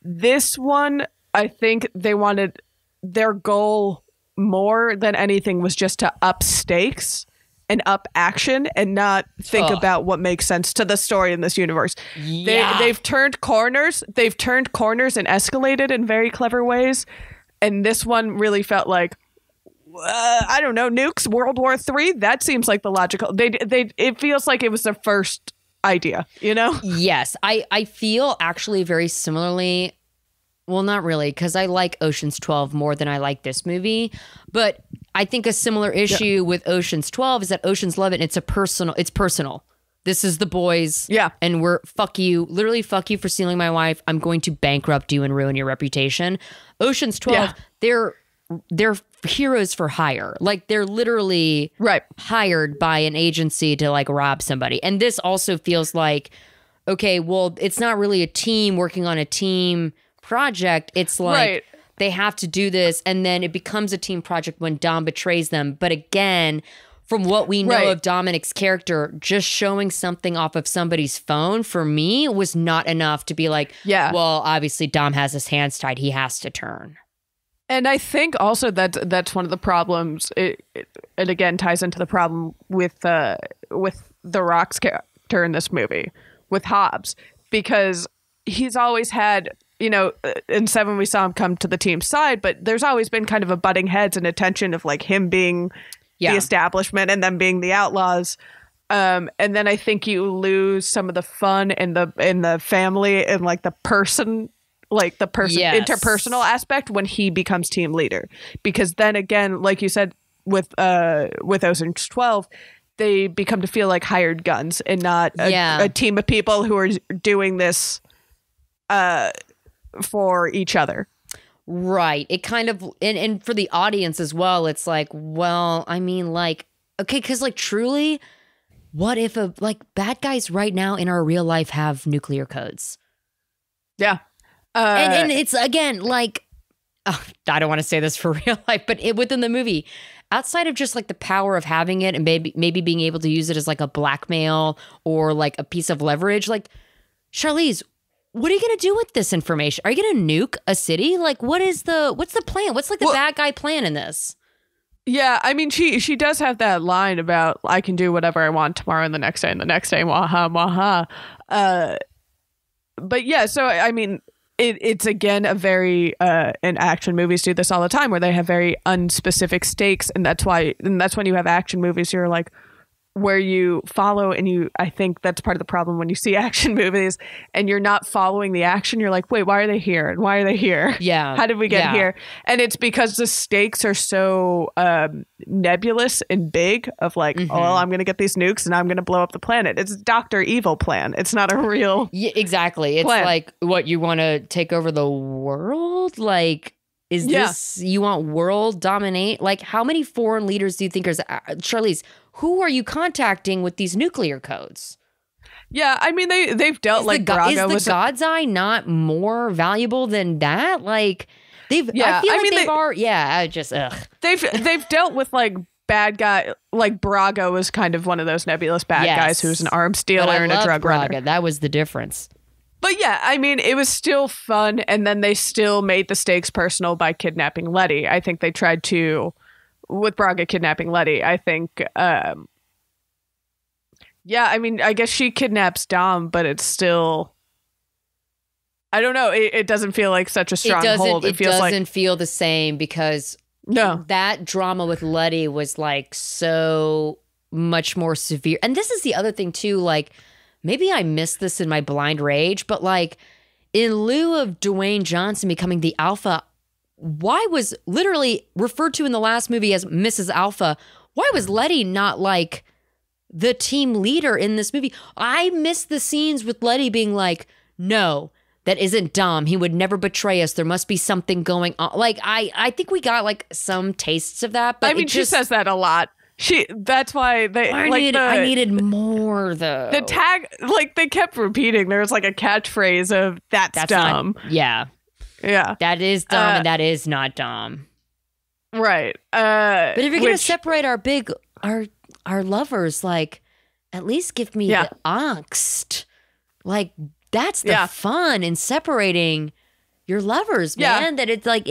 This one, I think they wanted their goal more than anything was just to up stakes and up action and not think about what makes sense to the story in this universe. Yeah. They've turned corners. They've turned corners and escalated in very clever ways. And this one really felt like, I don't know, nukes, World War III. That seems like the logical. It feels like it was their first idea, Yes, I feel actually very similarly. Well, not really, because I like Ocean's 12 more than I like this movie. But I think a similar issue with Ocean's 12 is that Ocean's 11, it's personal. This is the boys. Yeah. And we're literally fuck you for stealing my wife. I'm going to bankrupt you and ruin your reputation. Ocean's 12, they're heroes for hire. They're literally hired by an agency to rob somebody. And this also feels okay, well, it's not really a team working on a team project. It's they have to do this, and then it becomes a team project when Dom betrays them. But again, from what we know of Dominic's character, just showing something off of somebody's phone for me was not enough to be well, obviously Dom has his hands tied. He has to turn. And I think also that's one of the problems. It again ties into the problem with The Rock's character in this movie with Hobbs, because he's always had, in 7 we saw him come to the team's side, but there's always been kind of a butting heads and a tension of him being the establishment and them being the outlaws. And then I think you lose some of the fun in the family and the person. Interpersonal aspect when he becomes team leader, because then again, like you said with Ocean's 12, they become to feel like hired guns and not a team of people who are doing this for each other. Right. It kind of, and for the audience as well, it's well, I mean, okay, because truly, what if bad guys right now in our real life have nuclear codes? Yeah. And it's again I don't want to say this for real life, but within the movie, outside of just the power of having it and maybe being able to use it as a blackmail or a piece of leverage, Charlize, what are you gonna do with this information? Are you gonna nuke a city? What's the plan? What's the bad guy plan in this? Yeah, I mean, she does have that line about I can do whatever I want tomorrow and the next day, waha waha. But yeah, so I mean, it's again a very and action movies do this all the time where they have very unspecific stakes, and that's when you have action movies, you're like, where you follow, and I think that's part of the problem when you see action movies and you're not following the action. You're like, wait, why are they here? And why are they here? Yeah. How did we get here? And it's because the stakes are so nebulous and big of like, oh, I'm going to get these nukes and I'm going to blow up the planet. It's Dr. Evil plan. It's not a real exactly. It's plan. Like, what, you want to take over the world? Like, is this, you want world dominate? Like, how many foreign leaders do you think are, Charlize, who are you contacting with these nuclear codes? Yeah, I mean, they've dealt like Braga was the God's Eye not more valuable than that? Like, I feel like they've already, I just, ugh. They've dealt with like bad guy, like Braga was kind of one of those nebulous bad guys who was an arms dealer and a drug runner. That was the difference. But yeah, I mean, it was still fun, and then they still made the stakes personal by kidnapping Letty. I think they tried to, with Braga kidnapping Letty, I think, I mean, I guess she kidnaps Dom, but it's still, I don't know, it doesn't feel like such a strong hold. It doesn't feel the same because that drama with Letty was like so much more severe. And this is the other thing too, like, maybe I missed this in my blind rage, but like, in lieu of Dwayne Johnson becoming the alpha, why was literally referred to in the last movie as Mrs. Alpha? Why was Letty not like the team leader in this movie? I missed the scenes with Letty being like, no, that isn't Dom. He would never betray us. There must be something going on. Like, I think we got like some tastes of that. But I mean, she says that a lot. That's why I needed more though. The tag, like, they kept repeating. There was like a catchphrase of that's dumb. Yeah. That is dumb, and that is not dumb. Right. But if you're gonna separate our lovers, like, at least give me the angst. Like, that's the fun in separating your lovers, man. That it's like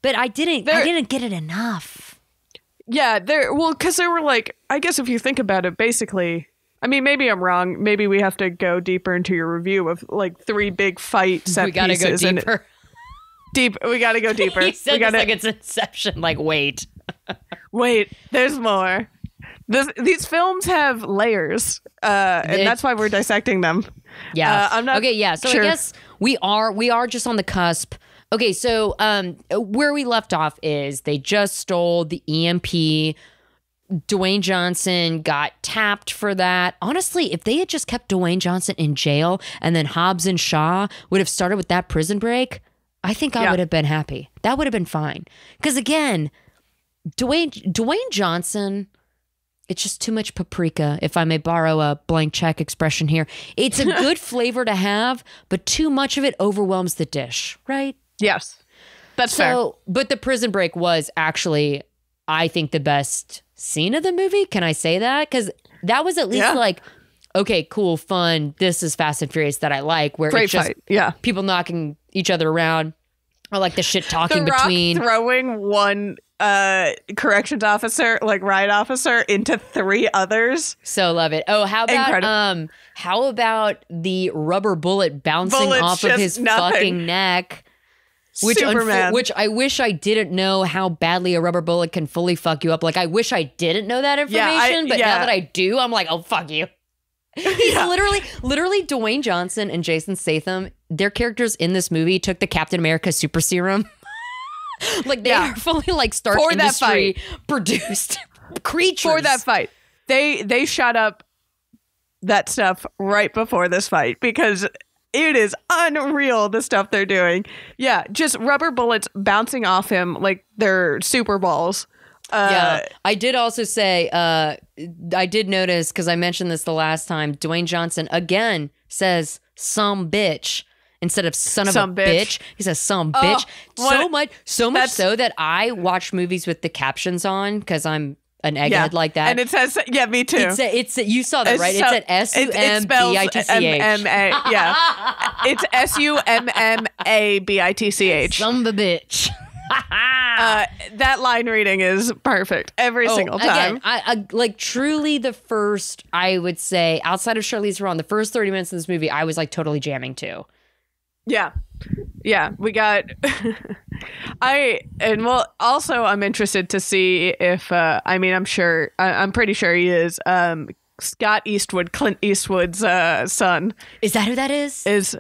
but I didn't get it enough. Yeah, because there were like, I guess if you think about it, basically, I mean, maybe I'm wrong. Maybe we have to go deeper into your review of like 3 big fight set pieces. We gotta go deeper. We gotta go deeper. He said this like it's Inception. Like, wait, there's more. These films have layers, and that's why we're dissecting them. Yeah. I'm not. Okay. Yeah. So sure. I guess we are just on the cusp. Okay, so where we left off is they just stole the EMP. Dwayne Johnson got tapped for that. Honestly, if they had just kept Dwayne Johnson in jail and then Hobbes and Shaw would have started with that prison break, I think I would have been happy. That would have been fine. Because again, Dwayne Johnson, it's just too much paprika, if I may borrow a blank check expression here. It's a good flavor to have, but too much of it overwhelms the dish, right? Yes, that's fair. But the prison break was actually, I think, the best scene of the movie. Can I say that? Because that was at least like, okay, cool, fun. This is Fast and Furious that I like. Where great it's just fight. People knocking each other around. Or like the shit talking the Rock between. Throwing one corrections officer, like riot officer, into 3 others. So love it. Oh, how about the rubber bullet bouncing off of his fucking neck? Which I wish I didn't know how badly a rubber bullet can fully fuck you up. Like, I wish I didn't know that information, but now that I do, I'm like, oh, fuck you. He's literally Dwayne Johnson and Jason Statham, their characters in this movie took the Captain America super serum. Like, they are fully like Stark Industry produced creatures. For that fight. They shot up that stuff right before this fight because it is unreal, the stuff they're doing. Yeah, just rubber bullets bouncing off him like they're super balls. I did also say, I did notice, because I mentioned this the last time, Dwayne Johnson again says some bitch instead of son of a bitch. He says some bitch. So much so that I watch movies with the captions on because I'm an egghead like that. And it says, me too. It's you saw that, right? It said S-U-M-B-I-T-C-H. Yeah. It's S-U-M-M-A-B-I-T-C-H. Some bitch. That line reading is perfect every single time. Again, I like truly the first, I would say, outside of Charlize Theron, the first 30 minutes of this movie, I was like totally jamming to. Yeah. Yeah, we got I'm interested to see if I'm pretty sure he is Scott Eastwood, Clint Eastwood's son. Is that who that is?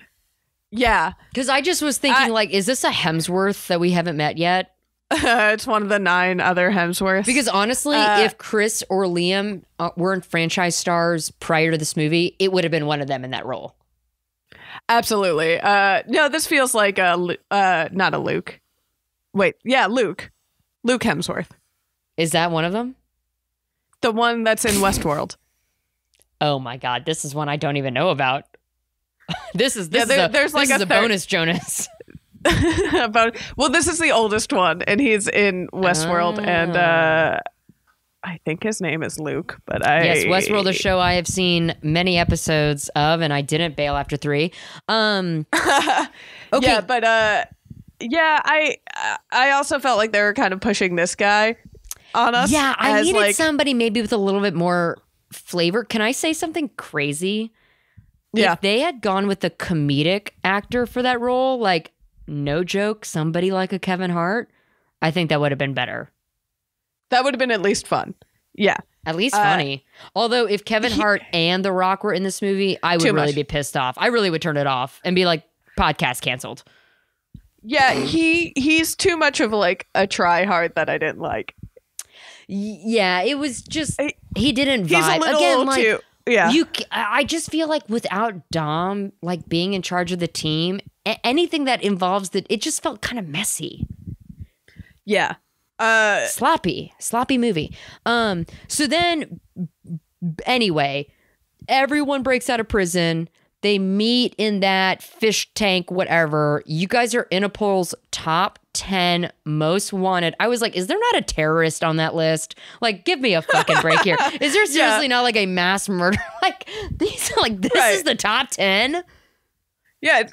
Yeah. Because I just was thinking, is this a Hemsworth that we haven't met yet? It's one of the 9 other Hemsworths. Because honestly, if Chris or Liam weren't franchise stars prior to this movie, it would have been one of them in that role. Absolutely. No, this feels like not a Luke. Wait, yeah, Luke Hemsworth. Is that one of them? The one that's in Westworld. Oh my God, this is one I don't even know about. This is a bonus Jonas. This is the oldest one, and he's in Westworld, and I think his name is Luke. But yes, Westworld, a show I have seen many episodes of, and I didn't bail after 3. Okay, yeah, but I also felt like they were kind of pushing this guy on us. Yeah, I needed somebody maybe with a little bit more flavor. Can I say something crazy? Yeah. If they had gone with a comedic actor for that role, like, no joke, somebody like a Kevin Hart, I think that would have been better. That would have been at least fun. Yeah. At least funny. Although if Kevin Hart and The Rock were in this movie, I would really be pissed off. I really would turn it off and be like, podcast canceled. Yeah, he's too much of like a try-hard that I didn't like. Yeah, it was just, he didn't vibe. He's a little again, like, too... Yeah. I just feel like without Dom like being in charge of the team, anything that involves it just felt kind of messy. Yeah. Sloppy movie. So then anyway, everyone breaks out of prison. They meet in that fish tank, whatever. You guys are Interpol's top 10 most wanted. I was like, is there not a terrorist on that list? Like, give me a fucking break here. Is there seriously not like a mass murder? Like, these are like, this is the top 10? Yeah.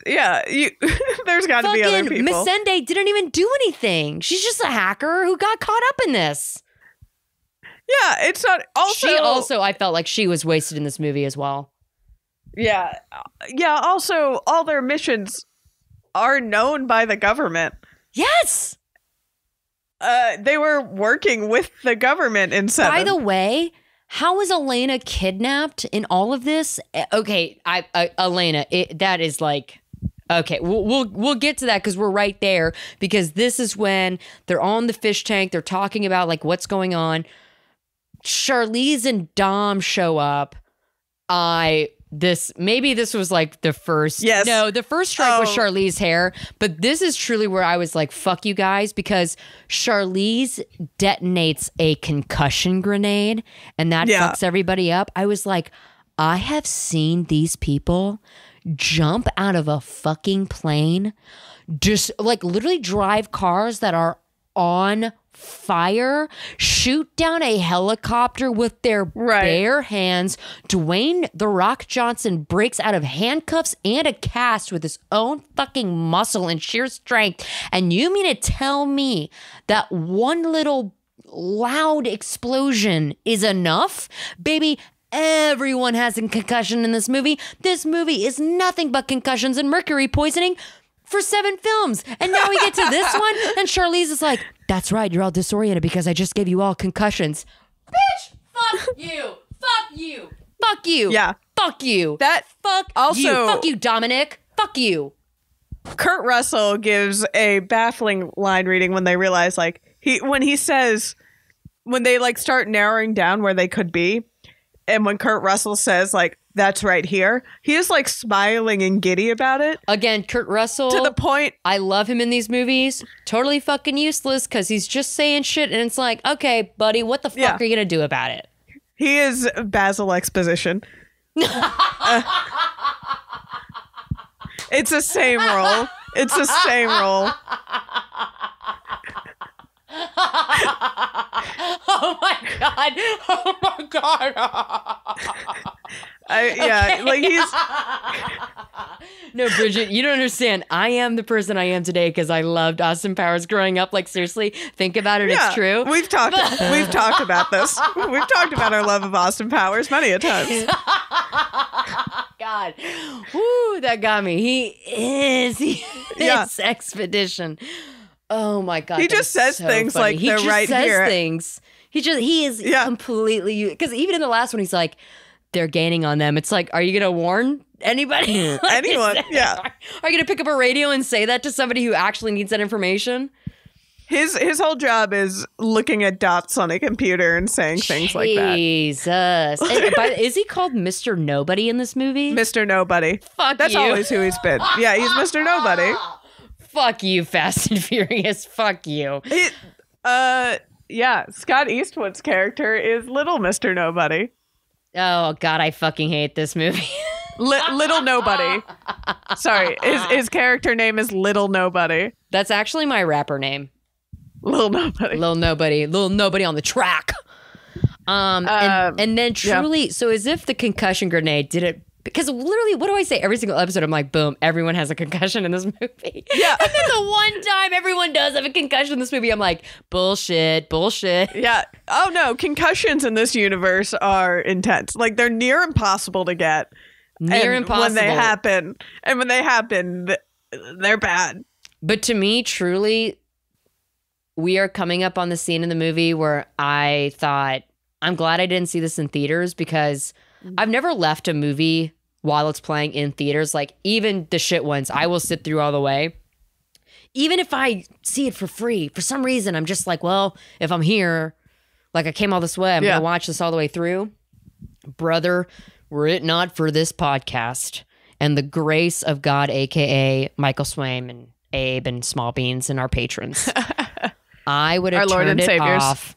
There's got to be other people. Missende didn't even do anything. She's just a hacker who got caught up in this. Yeah, it's not. Also, I felt like she was wasted in this movie as well. Yeah. Also, all their missions are known by the government. Yes. They were working with the government in 7. By the way, how was Elena kidnapped in all of this? Okay, Elena, that is like, okay, we'll get to that because we're right there, because this is when they're on the fish tank. They're talking about like what's going on. Charlize and Dom show up. Maybe this was like the first. Yes. No, the first strike was Charlize's hair, but this is truly where I was like, fuck you guys, because Charlize detonates a concussion grenade and that fucks everybody up. I was like, I have seen these people jump out of a fucking plane, just like literally drive cars that are on fire, shoot down a helicopter with their bare hands. Dwayne "The Rock" Johnson breaks out of handcuffs and a cast with his own fucking muscle and sheer strength. And you mean to tell me that one little loud explosion is enough? Baby, everyone has a concussion in this movie. This movie is nothing but concussions and mercury poisoning for 7 films. And now we get to this one, and Charlize is like, that's right, you're all disoriented because I just gave you all concussions. Bitch, fuck you. Fuck you. Fuck you. Yeah. Fuck you. Also, you. Fuck you, Dominic. Fuck you. Kurt Russell gives a baffling line reading when they realize, like, when they like start narrowing down where they could be, and when Kurt Russell says, like, that's right here, he is like smiling and giddy about it. Again, Kurt Russell, to the point, I love him in these movies. Totally fucking useless because he's just saying shit, and it's like, okay, buddy, what the fuck are you gonna do about it? He is Basil Exposition. It's the same role. It's the same role. Oh my god! Oh my god! Like he's. No, Bridget, you don't understand. I am the person I am today because I loved Austin Powers growing up. Like, seriously, think about it. It's true. We've talked about this. We've talked about our love of Austin Powers many a times. God, God. Woo, that got me. He is Expedition. Oh my God. He just says so things funny. Like they're right here. He just says things. He is completely, because even in the last one, he's like, they're gaining on them. It's like, are you going to warn anybody? Like, anyone? Yeah. Are you going to pick up a radio and say that to somebody who actually needs that information? His whole job is looking at dots on a computer and saying things like that. Jesus. Is he called Mr. Nobody in this movie? Mr. Nobody. Fuck That's you. always who he's been. Yeah, he's Mr. Nobody. Fuck you, Fast and Furious. Fuck you. Yeah, Scott Eastwood's character is Little Mr. Nobody. Oh, God, I fucking hate this movie. Little Nobody. Sorry, his character name is Little Nobody. That's actually my rapper name. Little Nobody. Little Nobody. Little Nobody on the track. And then truly, so as if the concussion grenade did it, because literally, what do I say every single episode? I'm like, boom, everyone has a concussion in this movie. Yeah. And then the one time everyone does have a concussion in this movie, I'm like, bullshit. Yeah. Oh, no. Concussions in this universe are intense. Like, they're near impossible to get. Near impossible. When they happen, they're bad. But to me, truly, we are coming up on the scene in the movie where I thought, I'm glad I didn't see this in theaters, because I've never left a movie while it's playing in theaters. Like, even the shit ones, I will sit through all the way. Even if I see it for free, for some reason, I'm just like, well, if I'm here, like I came all this way, I'm going to watch this all the way through. Brother, were it not for this podcast and the grace of God, a.k.a. Michael Swaim and Abe and Small Beans and our patrons, I would have turned it off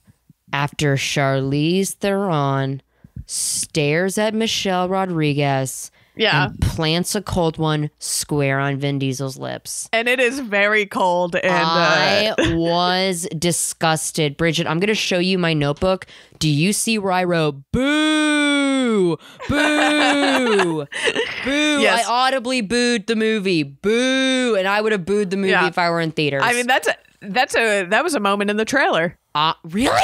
after Charlize Theron stares at Michelle Rodriguez and plants a cold one square on Vin Diesel's lips. And it is very cold. And I was disgusted. Bridget, I'm going to show you my notebook. Do you see where I wrote, boo, boo, boo? Yes. I audibly booed the movie. Boo. And I would have booed the movie if I were in theaters. I mean, that was a moment in the trailer. Really?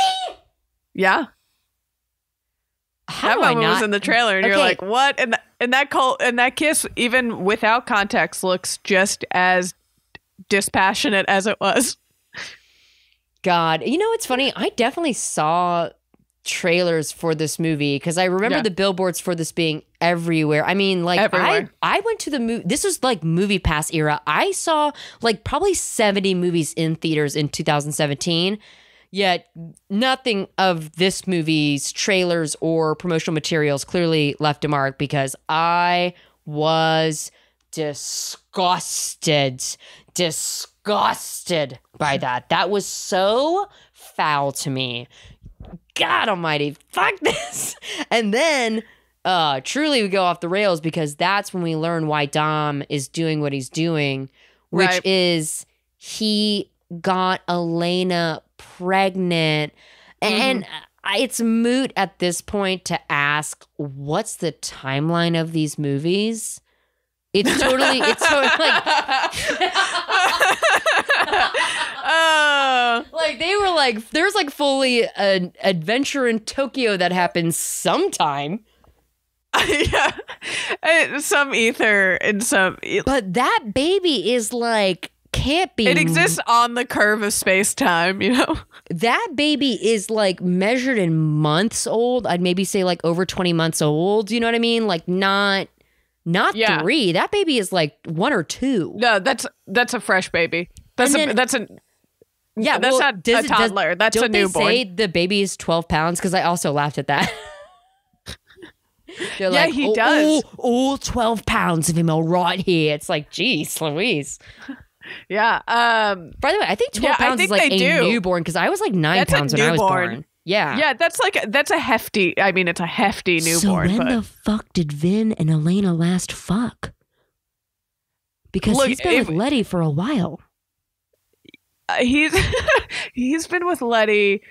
Yeah. That moment was in the trailer, and you're like, "What?" And that kiss, even without context, looks just as dispassionate as it was. God, you know, it's funny. I definitely saw trailers for this movie because I remember the billboards for this being everywhere. I mean, like, I went to the movie. This was like Movie Pass era. I saw like probably 70 movies in theaters in 2017. Yet nothing of this movie's trailers or promotional materials clearly left a mark, because I was disgusted by that. That was so foul to me. God almighty, fuck this. And then truly we go off the rails, because that's when we learn why Dom is doing what he's doing, which is he got Elena pregnant. And it's moot at this point to ask, what's the timeline of these movies? It's totally like like they were like, there's like fully an adventure in Tokyo that happens sometime. Some ether and some, but that baby is like, can't be. It exists on the curve of space-time, you know? That baby is like measured in months old. I'd maybe say like over 20 months old. You know what I mean? Like not 3. That baby is like 1 or 2. No, that's a fresh baby. That's not a toddler. That's a newborn. Don't they say the baby is 12 pounds? Because I also laughed at that. They're like, he does. All 12 pounds of him are right here. It's like, geez, Louise. Yeah. By the way, I think 12 pounds is like a newborn, because I was like 9 pounds when I was born. Yeah. Yeah, that's a hefty, I mean, it's a hefty newborn. So when the fuck did Vin and Elena last fuck? Because he's been with Letty for a while. He's been with Letty.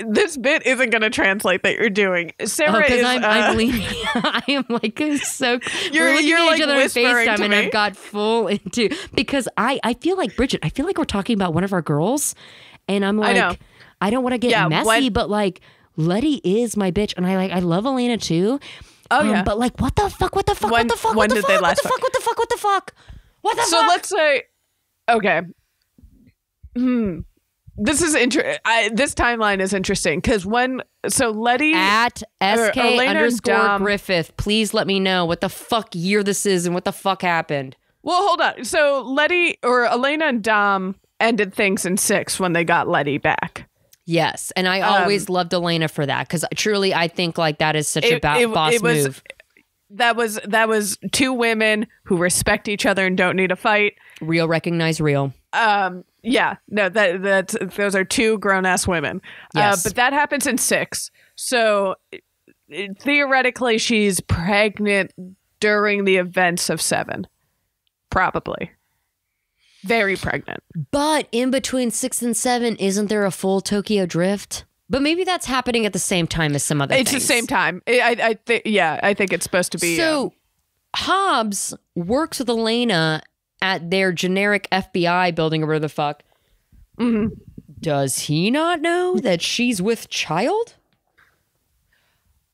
This bit isn't going to translate that you're doing. Sarah is... I'm leaning. I am like, so... You're looking at like each other on whispering FaceTime, to and me. I've got full into... Because I feel like, Bridget, I feel like we're talking about one of our girls. And I'm like, I don't want to get messy, but like, Letty is my bitch. And I love Elena too. Oh, yeah. But like, what the fuck? What the fuck? When what the fuck? did What the they fuck? What last the fuck? What the fuck? What the fuck? What the fuck? So let's say, okay. This is this timeline is interesting because Letty at @SK_Griffith, Griffith. please let me know what the fuck year this is and what the fuck happened. Well, hold on. So Elena and Dom ended things in 6 when they got Letty back. Yes, and I always loved Elena for that because truly I think like that is such a boss move. That was 2 women who respect each other and don't need a fight. Real recognize real. Yeah, no, those are 2 grown-ass women. Yes. But that happens in 6. So theoretically, she's pregnant during the events of 7. Probably. Very pregnant. But in between 6 and 7, isn't there a full Tokyo Drift? But maybe that's happening at the same time as some other things. It's the same time. I think it's supposed to be. So Hobbes works with Elena at their generic FBI building or whatever the fuck. Mm-hmm. Does he not know that she's with child?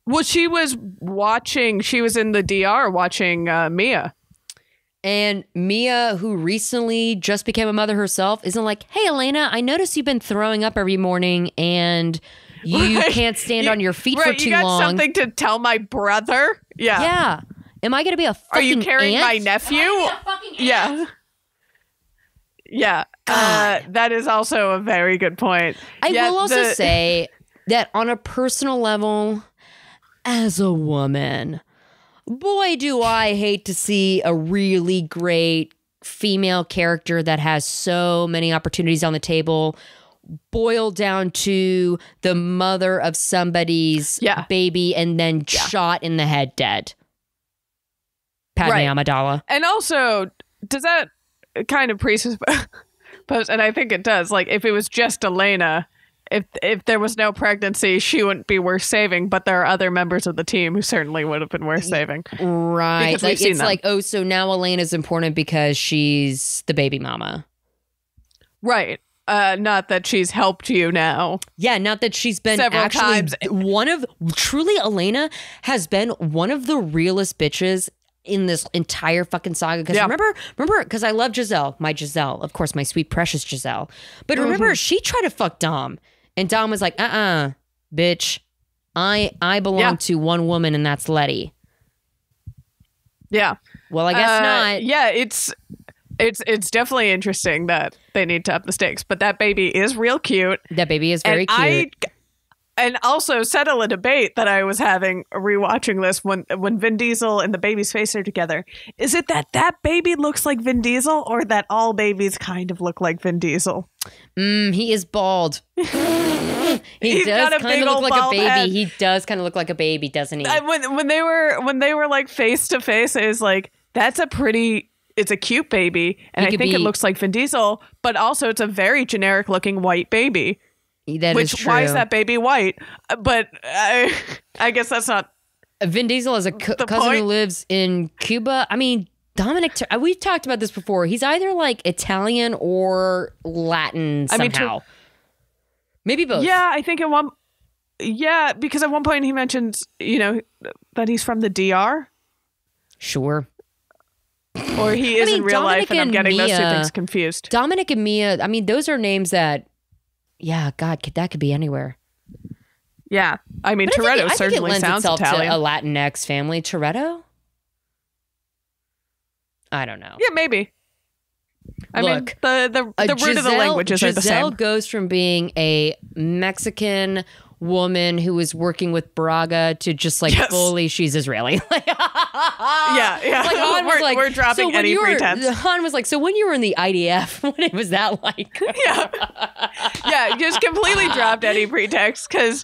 Well, she was in the DR watching Mia. And Mia, who recently just became a mother herself, isn't like, hey, Elena, I noticed you've been throwing up every morning and you can't stand on your feet for too long. You got something to tell my brother? Yeah. Yeah. Am I going to be a fucking Are you carrying aunt? my nephew? Yeah. Yeah. That is also a very good point. I will also say that on a personal level, as a woman, boy, do I hate to see a really great female character that has so many opportunities on the table boiled down to the mother of somebody's baby and then shot in the head dead. Padme Amidala. And also, does that kind of presuppose, and I think it does, like if it was just Elena, if there was no pregnancy, she wouldn't be worth saving, but there are other members of the team who certainly would have been worth saving. Right. Like, it's like, oh, so now Elena's important because she's the baby mama. Right. Not that she's helped you now. Yeah, not that she's been several times. Truly, Elena has been one of the realest bitches in this entire fucking saga. Because remember, because I love Giselle, of course, my sweet precious Giselle. But remember, she tried to fuck Dom, and Dom was like, bitch, I belong to one woman, and that's Letty. Yeah. Well, I guess not. Yeah, it's definitely interesting that they need to up the stakes, but that baby is real cute. That baby is very cute. And also settle a debate that I was having rewatching this when Vin Diesel and the baby's face are together. Is it that baby looks like Vin Diesel or that all babies kind of look like Vin Diesel? He is bald. He does kind of look like a baby. Head. He does kind of look like a baby, doesn't he? When they were like face to face, it was like, it's a cute baby. And I think it looks like Vin Diesel, but also it's a very generic looking white baby. That is true. Why is that baby white? But I guess that's not. Vin Diesel is a cousin who lives in Cuba. I mean, Dominic, we've talked about this before. He's either like Italian or Latin somehow. Maybe both. Yeah, I think because at one point he mentions, that he's from the DR. Sure. Or he is in real life, and I'm getting those two things confused. Dominic and Mia, I mean, those are names that. Yeah, God, that could be anywhere. Yeah, I mean, Toretto certainly sounds Italian. To a Latinx family. Toretto? I don't know. Yeah, maybe. I mean, the root of the languages are the same. Giselle goes from being a Mexican woman who was working with Braga to just like fully she's Israeli. yeah. Like Han was like, we're dropping any pretense. Han was like, so when you were in the IDF, what was that like? yeah, just completely dropped any pretext because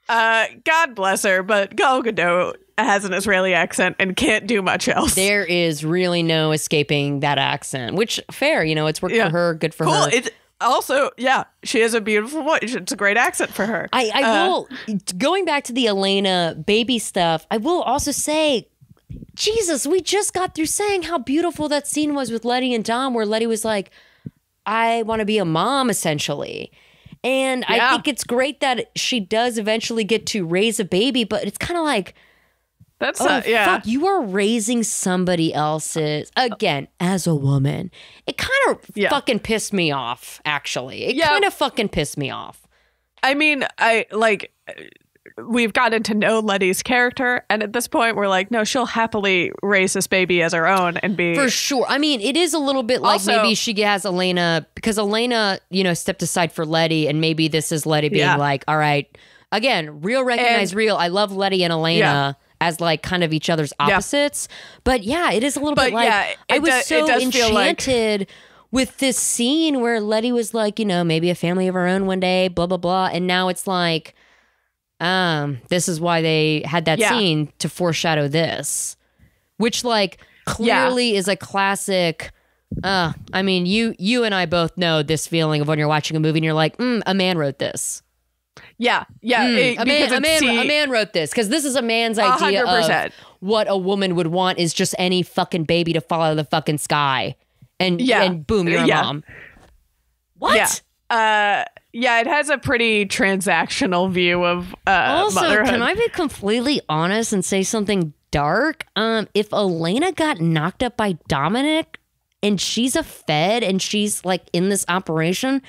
God bless her, but Gal Gadot has an Israeli accent and can't do much else. There is really no escaping that accent, which fair, it's worked for her, good for her. Also, she has a beautiful voice. It's a great accent for her. I will, going back to the Elena baby stuff, I will also say, Jesus, we just got through saying how beautiful that scene was with Letty and Dom, where Letty was like, I want to be a mom, essentially. And I think it's great that she does eventually get to raise a baby, but it's kind of like, That's fuck, you are raising somebody else's, again, as a woman. It kind of fucking pissed me off, actually. It kind of fucking pissed me off. I mean, we've gotten to know Letty's character, and at this point we're like, no, she'll happily raise this baby as her own and be... For sure. I mean, it is a little bit like also, maybe she has Elena, because Elena, stepped aside for Letty, and maybe this is Letty being like, all right, again, real recognize real. I love Letty and Elena as like kind of each other's opposites. But yeah, it is a little bit like, I was so enchanted with this scene where Letty was like, maybe a family of her own one day, blah, blah, blah. And now it's like, this is why they had that scene to foreshadow this, which like clearly is a classic. I mean, you and I both know this feeling of when you're watching a movie and you're like, a man wrote this. Yeah. A man wrote this, because this is a man's idea 100%. Of what a woman would want is just any fucking baby to fall out of the fucking sky, and boom, you're a mom. What? Yeah, it has a pretty transactional view of also, motherhood. Can I be completely honest and say something dark? If Elena got knocked up by Dominic and she's a fed and she's like in this operation,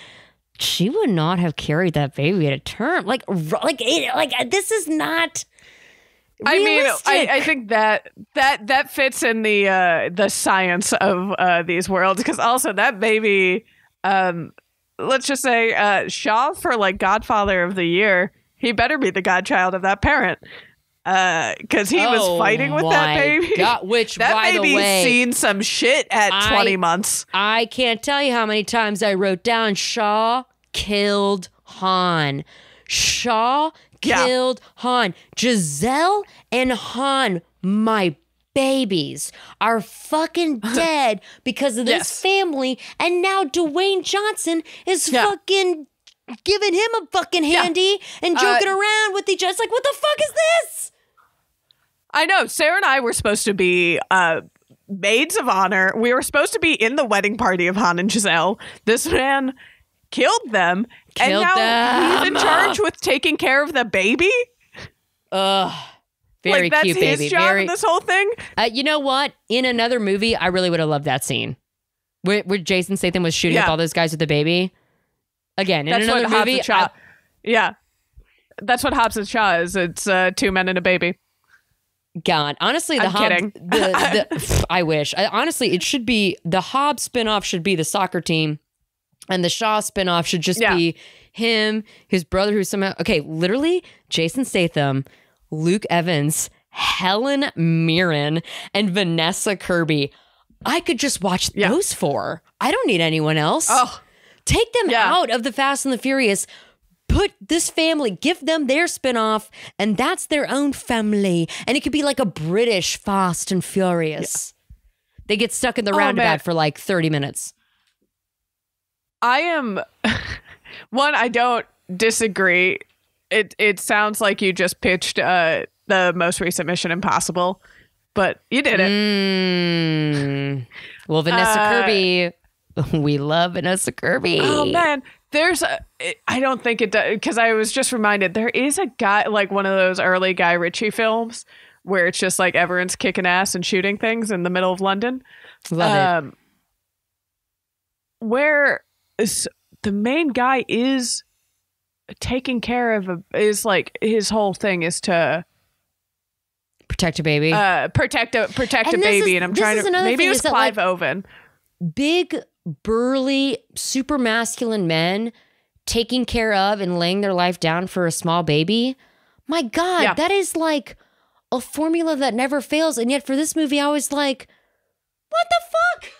she would not have carried that baby to term. Like this is not realistic. I mean, I think that fits in the science of these worlds, because also that baby, let's just say Shaw, for like Godfather of the Year, he better be the godchild of that parent, because he was fighting with that baby. God, which, that by baby's the way, seen some shit at 20 months. I can't tell you how many times I wrote down Shaw killed Han. Shaw killed Han. Giselle and Han, my babies, are fucking dead because of this family, and now Dwayne Johnson is fucking giving him a fucking handy and joking around with each other. It's like, what the fuck is this? I know. Sarah and I were supposed to be maids of honor. We were supposed to be in the wedding party of Han and Giselle. This man killed them, and now he's in charge with taking care of the baby. Very that's cute baby. His job in this whole thing. You know what? In another movie, I really would have loved that scene where Jason Statham was shooting up all those guys with the baby. Again, in another movie, that's what Hobbes and Shaw is. It's 2 men and a baby. God, honestly, I wish. Honestly, it should be the Hobbes spinoff should be the soccer team, and the Shaw spinoff should just be him, his brother, who's somehow literally Jason Statham, Luke Evans, Helen Mirren, and Vanessa Kirby. I could just watch those four. I don't need anyone else. Oh, take them out of the Fast and the Furious. Put this family, give them their spinoff, and that's their own family. And it could be like a British Fast and Furious. Yeah. They get stuck in the roundabout for like 30 minutes. I don't disagree. It sounds like you just pitched the most recent Mission Impossible, but you did it. Well, Vanessa Kirby, we love Vanessa Kirby. Oh man, I don't think it does, because I was just reminded there is a guy, like one of those early Guy Ritchie films where it's just like everyone's kicking ass and shooting things in the middle of London. Love it. Where the main guy is taking care of is like his whole thing is to protect a baby. Protect a baby, and I'm trying to maybe it was Clive Owen. Big, burly, super masculine men taking care of and laying their life down for a small baby. My God, that is like a formula that never fails. And yet for this movie, I was like, what the fuck?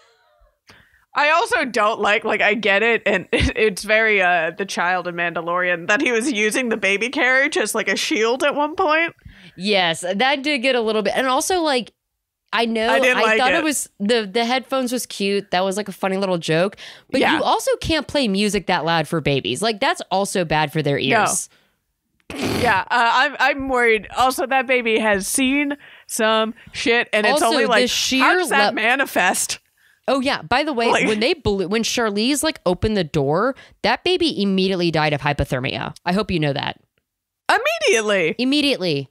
I also don't like I get it, and it's very the child in Mandalorian that he was using the baby carriage as like a shield at one point. Yes, that did get a little bit, and also like I thought it was the headphones was cute. That was like a funny little joke, but you also can't play music that loud for babies. Like that's also bad for their ears. No. Yeah, I'm worried. Also, that baby has seen some shit, and it's only like how does that manifest? Oh yeah. By the way, when Charlize like opened the door, that baby immediately died of hypothermia. I hope you know that. Immediately.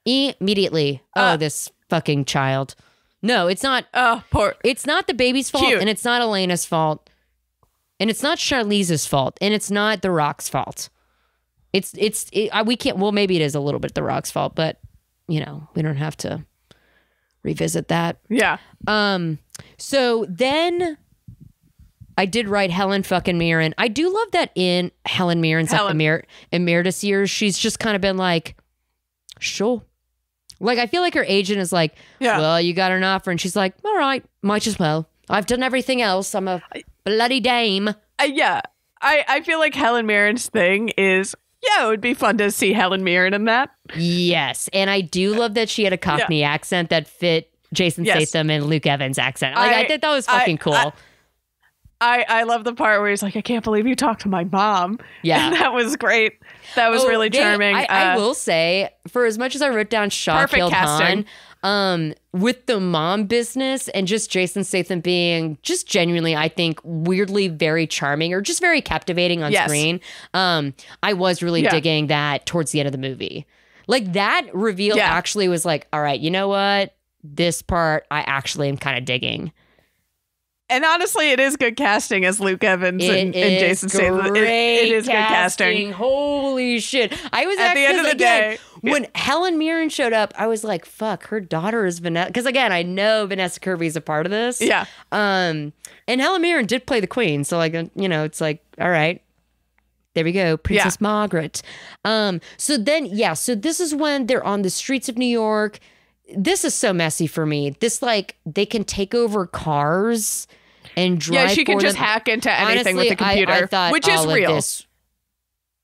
Immediately. This fucking child. No, it's not. Oh, poor. It's not the baby's fault, Cute. and it's not Elena's fault, and it's not Charlize's fault, and it's not The Rock's fault. We can't. Well, maybe it is a little bit The Rock's fault, but we don't have to revisit that. Yeah. So then I did write Helen fucking Mirren. I do love that in Helen Mirren's emeritus years, she's just kind of been like, sure. Like, I feel like her agent is like, well, you got an offer. And she's like, all right, might as well. I've done everything else. I'm a bloody dame. Yeah. I feel like Helen Mirren's thing is, it would be fun to see Helen Mirren in that. Yes. And I do love that she had a Cockney accent that fit Jason Statham and Luke Evans' accent. Like, I think that was fucking cool. I love the part where he's like, I can't believe you talked to my mom. Yeah. And that was great. That was really charming. I will say, for as much as I wrote down Shaw killed casting. Han, with the mom business and just Jason Statham being just genuinely, I think, weirdly very charming or just very captivating on screen, I was really digging that towards the end of the movie. Like, that reveal actually was like, all right, you know what? This part I actually am kind of digging. And honestly, it is good casting as Luke Evans and Jason Statham. It is good casting. Holy shit. I was at the end of the day. When Helen Mirren showed up, I was like, fuck, her daughter is Vanessa. Because again, I know Vanessa Kirby is a part of this. Yeah. And Helen Mirren did play the queen. So, like, it's like, all right. There we go. Princess Margaret. So this is when they're on the streets of New York. This is so messy for me. This, like, they can take over cars and drive. Yeah, she can just hack into anything with a computer, I thought which is real.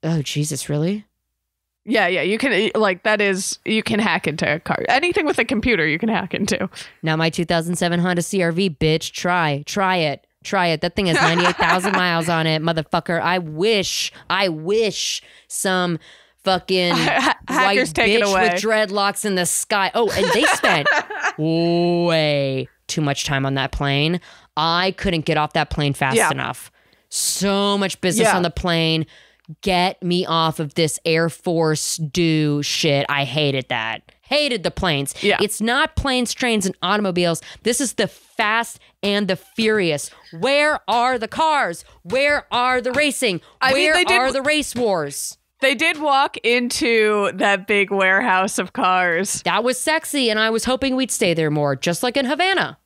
Oh, Jesus, really? Yeah, you can, like, you can hack into a car. Anything with a computer, you can hack into. Now, my 2007 Honda CR-V, bitch, try it. That thing has 98,000 miles on it, motherfucker. I wish some fucking white bitch with dreadlocks in the sky. Oh, and they spent way too much time on that plane. I couldn't get off that plane fast enough. So much business on the plane. Get me off of this Air Force do shit. I hated that. Hated the planes. Yeah. It's not planes, trains, and automobiles. This is the Fast and the Furious. Where are the cars? Where are the racing? Where are the race wars? They did walk into that big warehouse of cars. That was sexy, and I was hoping we'd stay there more, just like in Havana.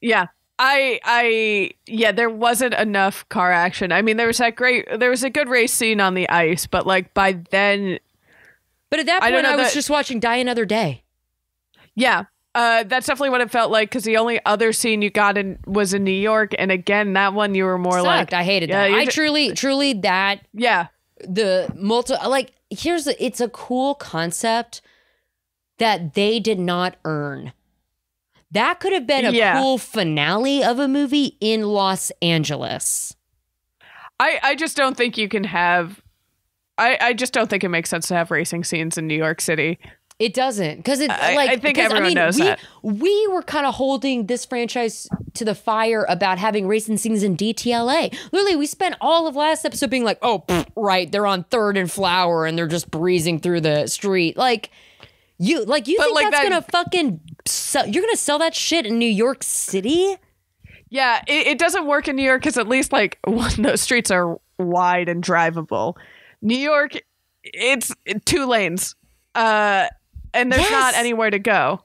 Yeah. There wasn't enough car action. I mean, there was a good race scene on the ice, but like by then. But at that point, I was just watching Die Another Day. Yeah. That's definitely what it felt like, because the only other scene you got was in New York, and again, that one you were more like, I hated that. I truly that. Yeah. It's a cool concept that they did not earn. That could have been a cool finale of a movie in Los Angeles. I just don't think you can have. I just don't think it makes sense to have racing scenes in New York City. It doesn't, because I think everyone knows that. We were kind of holding this franchise to the fire about having racing scenes in DTLA. Literally, we spent all of last episode being like, right, they're on 3rd and Flower and they're just breezing through the street. You think that's gonna fucking you're gonna sell that shit in New York City? Yeah, it doesn't work in New York because at least those streets are wide and drivable. New York, it's 2 lanes. And there's not anywhere to go.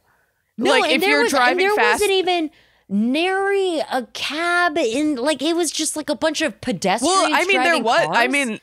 No, if you're driving fast, there wasn't even nary a cab in. It was just like a bunch of pedestrians. Well, I mean, there was. Cars. I mean,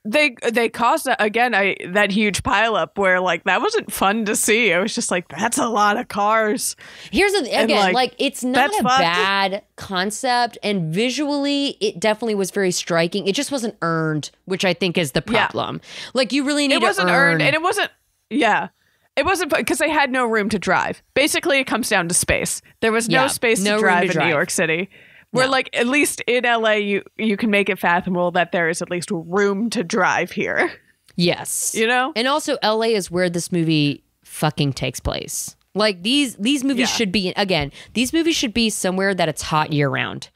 they caused that huge pileup where that wasn't fun to see. It was just that's a lot of cars. Here's it's not a bad concept, and visually, it definitely was very striking. It just wasn't earned, which I think is the problem. Yeah. You really need to earn. It wasn't earned, and it wasn't. Yeah. It wasn't because they had no room to drive. Basically, it comes down to space. There was no space to drive in New York City. Where at least in LA, you can make it fathomable that there is at least room to drive here. Yes. And also LA is where this movie fucking takes place. These movies should be, again, these movies should be somewhere that it's hot year round.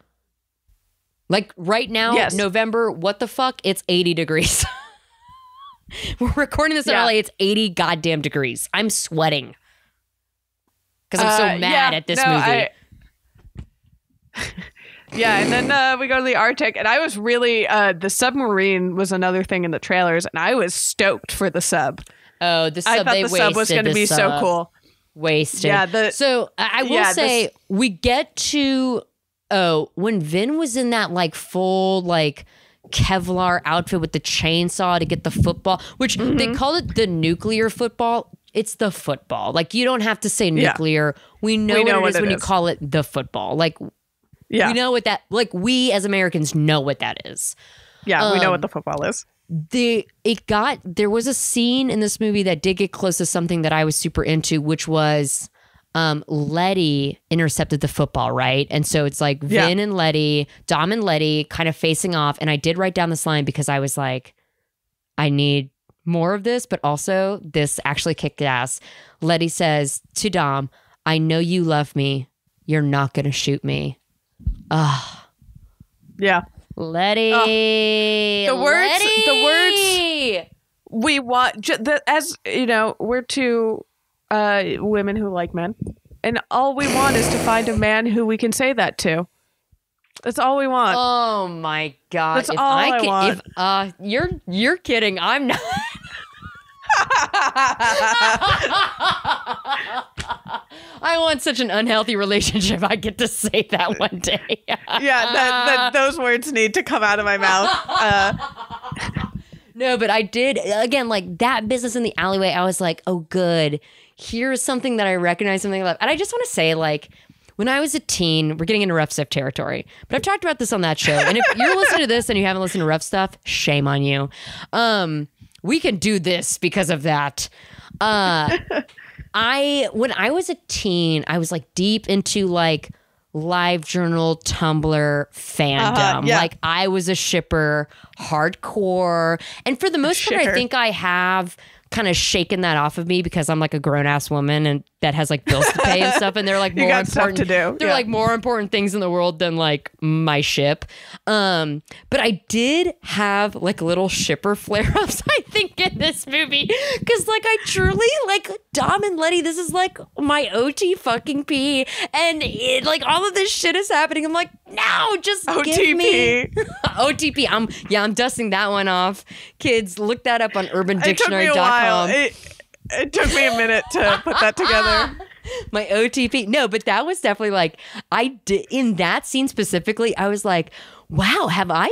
Right now, November, what the fuck? It's 80 degrees. We're recording this in LA. It's 80 goddamn degrees. I'm sweating because I'm so mad at this movie. And then we go to the Arctic, and I was really the submarine was another thing in the trailers, and I was stoked for the sub. Oh, the sub! I thought they the sub was going to be so cool. Wasted. Yeah. So I will say we get to when Vin was in that like full like Kevlar outfit with the chainsaw to get the football, which they call it the nuclear football. It's the football. Like you don't have to say nuclear. We know what it is when you call it the football. Like we know what that. Like we as Americans know what that is. Yeah, we know what the football is. There was a scene in this movie that did get close to something that I was super into, which was Letty intercepted the football, right? And so it's like Vin and Letty, Dom and Letty kind of facing off. And I did write down this line because I was like, I need more of this, but also this actually kicked ass. Letty says to Dom, I know you love me. You're not going to shoot me. Yeah. Letty. The words we want, as you know, we're two women who like men, and all we want is to find a man who we can say that to. That's all we want. Oh my God. That's all I want. You're kidding. I'm not. I want such an unhealthy relationship. I get to say that one day. Those words need to come out of my mouth. No, but I did, again, like that business in the alleyway, I was like, oh, good. Here's something that I recognize, something I love. And I just want to say, like, when I was a teen, we're getting into rough stuff territory, but I've talked about this on that show. And if you're listening to this and you haven't listened to rough stuff, shame on you. We can do this because of that. When I was a teen, I was like deep into like LiveJournal, Tumblr fandom. Like I was a shipper, hardcore. And for the most part, I think I have kind of shaken that off of me because I'm like a grown ass woman and that has like bills to pay and stuff. And they're like more important to do. They're like more important things in the world than like my ship. But I did have like little shipper flare-ups, I think, in this movie. Cause like I truly like Dom and Letty, this is like my OT fucking P. And like all of this shit is happening. I'm like, no, just OTP. Give me OTP. I'm dusting that one off. Kids, look that up on urbandictionary.com. It took me a minute to put that together. My OTP. No, but that was definitely like, I did in that scene specifically, I was like, wow, have I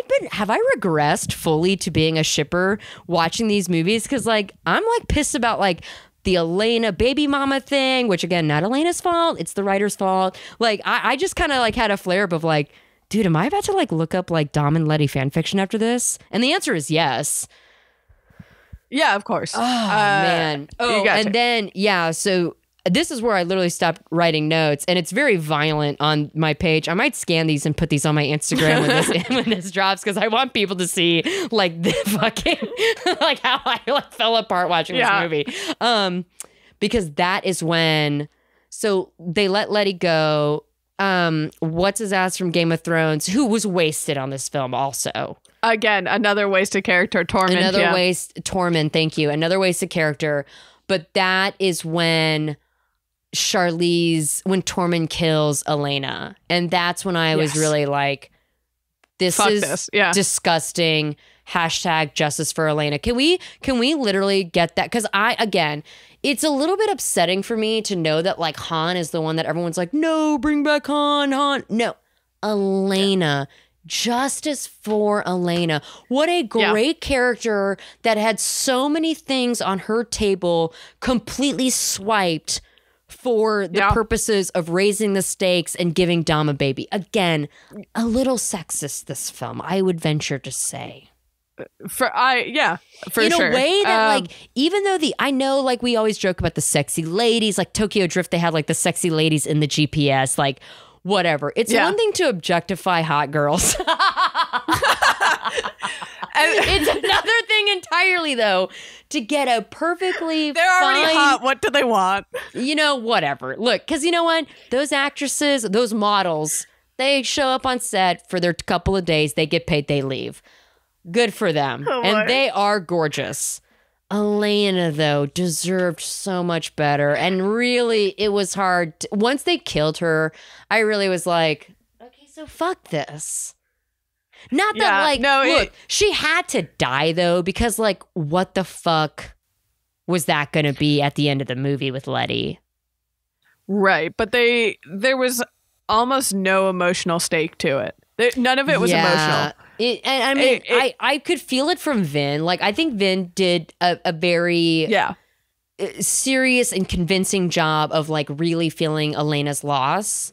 regressed fully to being a shipper watching these movies? Cause like, I'm like pissed about like the Elena baby mama thing, which again, not Elena's fault. It's the writer's fault. Like, I just kind of like had a flare up of like, dude, am I about to like look up like Dom and Letty fan fiction after this? And the answer is yes. Yeah, of course. Oh, man. Oh, and then, so this is where I literally stopped writing notes, and it's very violent on my page. I might scan these and put these on my Instagram when this drops, because I want people to see, like, the fucking, like, how I like fell apart watching this movie. Because that is when, so they let Letty go. What's his ass from Game of Thrones, who was wasted on this film also. Again, another wasted character, Tormund. Tormund, thank you. Another wasted character. But that is when Tormund kills Elena. And that's when I was really like, this is disgusting. Hashtag justice for Elena. Can we literally get that? Because it's a little bit upsetting for me to know that like Han is the one that everyone's like, no, bring back Han. No, Elena. Justice for Elena. What a great character that had so many things on her table completely swiped for the purposes of raising the stakes and giving Dom a baby. Again, a little sexist, this film, I would venture to say. For sure. In a way that like, even though I know like we always joke about the sexy ladies, like Tokyo Drift, they have like the sexy ladies in the GPS, like whatever. It's one thing to objectify hot girls. It's another thing entirely, though, to get a perfectly They're already hot. What do they want? You know, whatever. Look, because you know what? Those actresses, those models, they show up on set for their couple of days. They get paid. They leave. Good for them. And they are gorgeous. Elena, though, deserved so much better. And really, it was hard. Once they killed her, I really was like, okay, so fuck this. Not that, look, she had to die, though, because, like, what the fuck was that going to be at the end of the movie with Letty? Right. But there was almost no emotional stake to it. None of it was emotional. I could feel it from Vin. Like, I think Vin did a very serious and convincing job of, like, really feeling Elena's loss.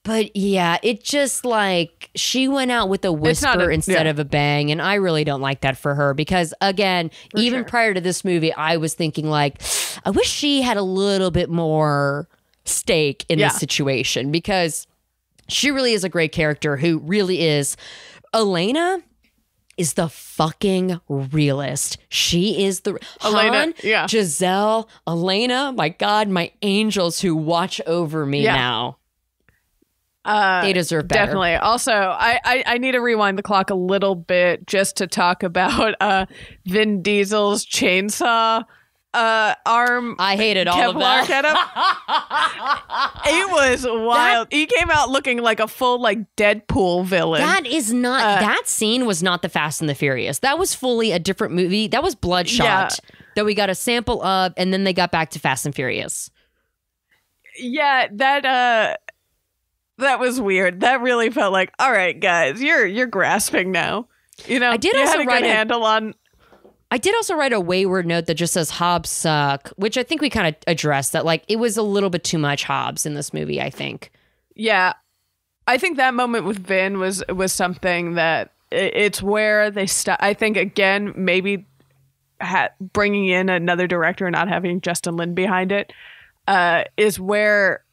But yeah, it just, like, she went out with a whisper instead of a bang, and I really don't like that for her because, again, even prior to this movie, I was thinking, like, I wish she had a little bit more stake in this situation because she really is a great character who really is. Elena is the fucking realist. She is the Han, Giselle, Elena, my God, my angels who watch over me now. They deserve better. Definitely. Also, I need to rewind the clock a little bit just to talk about Vin Diesel's chainsaw arm. I hated all of that. It was wild. He came out looking like a full, like, Deadpool villain. That is not that scene was not the Fast and the Furious. That was fully a different movie. That was Bloodshot that we got a sample of, and then they got back to Fast and Furious. Yeah, that was weird. That really felt like, all right, guys, you're grasping now. You know, I did also write handle on. I did also write a wayward note that just says Hobbes suck, which I think we kind of addressed that. Like, it was a little bit too much Hobbes in this movie, I think. Yeah. I think that moment with Vin was something that it's where they I think, again, maybe bringing in another director and not having Justin Lin behind it is where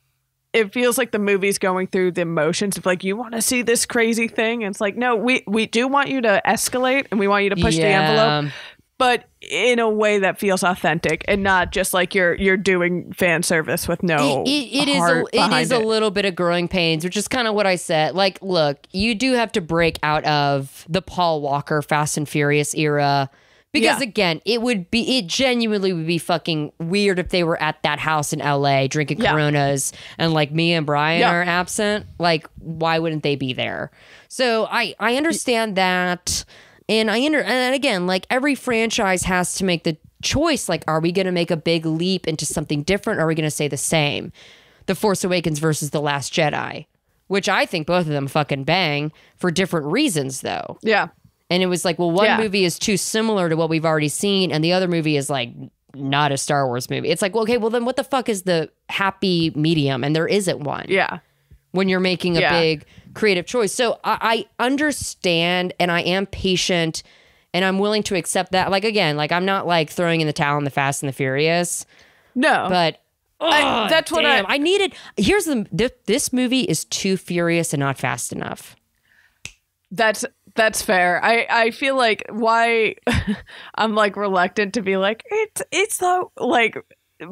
it feels like the movie's going through the motions of, like, you want to see this crazy thing? And it's like, no, we do want you to escalate and we want you to push the envelope, but in a way that feels authentic and not just like you're doing fan service with no heart behind it. It is a little bit of growing pains, which is kind of what I said. Like, look, you do have to break out of the Paul Walker Fast and Furious era. Because again, it genuinely would be fucking weird if they were at that house in LA drinking Coronas and, like, Mia and Brian are absent. Like, why wouldn't they be there? So I understand that. And and again, like, every franchise has to make the choice. Like, are we going to make a big leap into something different? Or are we going to stay the same? The Force Awakens versus The Last Jedi, which I think both of them fucking bang for different reasons, though. Yeah. And it was like, well, one movie is too similar to what we've already seen, and the other movie is, like, not a Star Wars movie. It's like, well, okay, well, then what the fuck is the happy medium? And there isn't one. Yeah. When you're making a big creative choice. So I understand, and I am patient, and I'm willing to accept that. Like, again, like, I'm not, like, throwing in the towel on the Fast and the Furious. No. But that's what I needed. Here's this movie is too furious and not fast enough. That's fair. I feel like why I'm, like, reluctant to be like, it's the, like,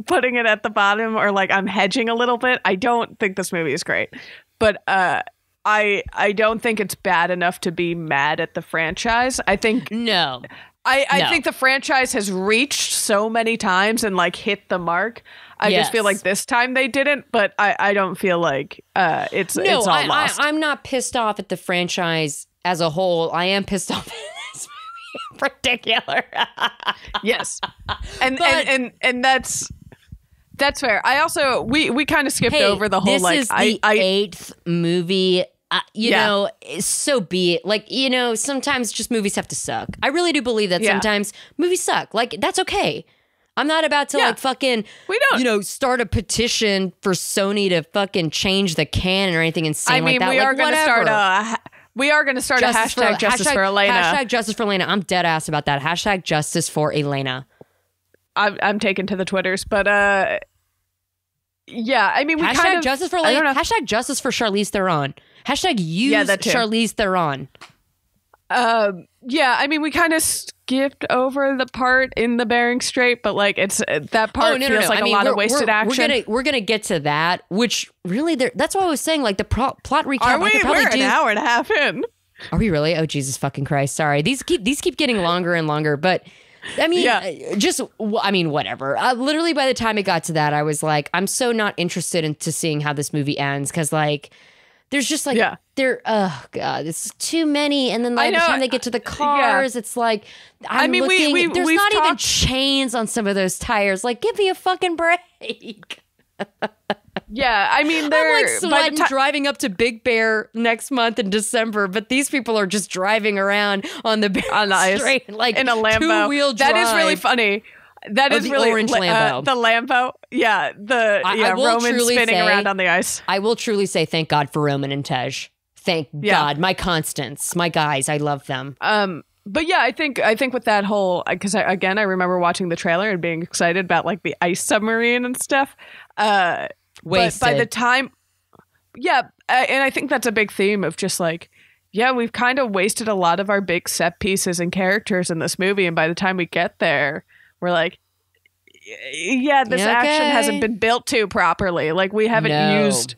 putting it at the bottom, or, like, I'm hedging a little bit. I don't think this movie is great, but I don't think it's bad enough to be mad at the franchise. I think I think the franchise has reached so many times and, like, hit the mark. I just feel like this time they didn't, but I don't feel like it's all lost. I'm not pissed off at the franchise as a whole. I am pissed off at this movie in particular. Yes. And that's fair. I also we kind of skipped over the whole, this like, is the 8th movie. You know, so be it. Like, you know, sometimes just movies have to suck. I really do believe that sometimes movies suck. Like, that's okay. I'm not about to like fucking, start a petition for Sony to fucking change the canon or anything insane like that. We are going to start a hashtag justice for Elena. Hashtag justice for Elena. I'm dead ass about that. Hashtag justice for Elena. I'm taken to the Twitters, but yeah, I mean, we hashtag justice for Elena. Hashtag justice for Charlize Theron. Hashtag use Charlize Theron. Yeah, I mean, we kind of skipped over the part in the Bering Strait, but, like, it's that part feels like a lot of wasted action. We're gonna get to that, which really, that's why I was saying, like, the plot recap. Are we? We're an hour and a half in. Are we really? Oh, Jesus fucking Christ! Sorry, these keep getting longer and longer, but I mean, whatever. Literally, by the time it got to that, I was like, I'm so not interested into seeing how this movie ends because, like, there's just like, oh God, it's too many. And then by the time they get to the cars, it's like, there's not even chains on some of those tires. Like, give me a fucking break. Yeah, I mean, I'm like sweating driving up to Big Bear next month in December, but these people are just driving around on the straight, like in a Lambo. Two-wheel drive. That is really funny. That is really orange Lambo. The Lambo, Roman spinning around on the ice. I will truly say, thank God for Roman and Tej. Thank God, my constants, my guys, I love them. But yeah, I think with that whole, because I remember watching the trailer and being excited about like the ice submarine and stuff. Wasted. But by the time, and I think that's a big theme of just like, we've kind of wasted a lot of our big set pieces and characters in this movie, and by the time we get there, we're like, this action hasn't been built to properly. Like we haven't used.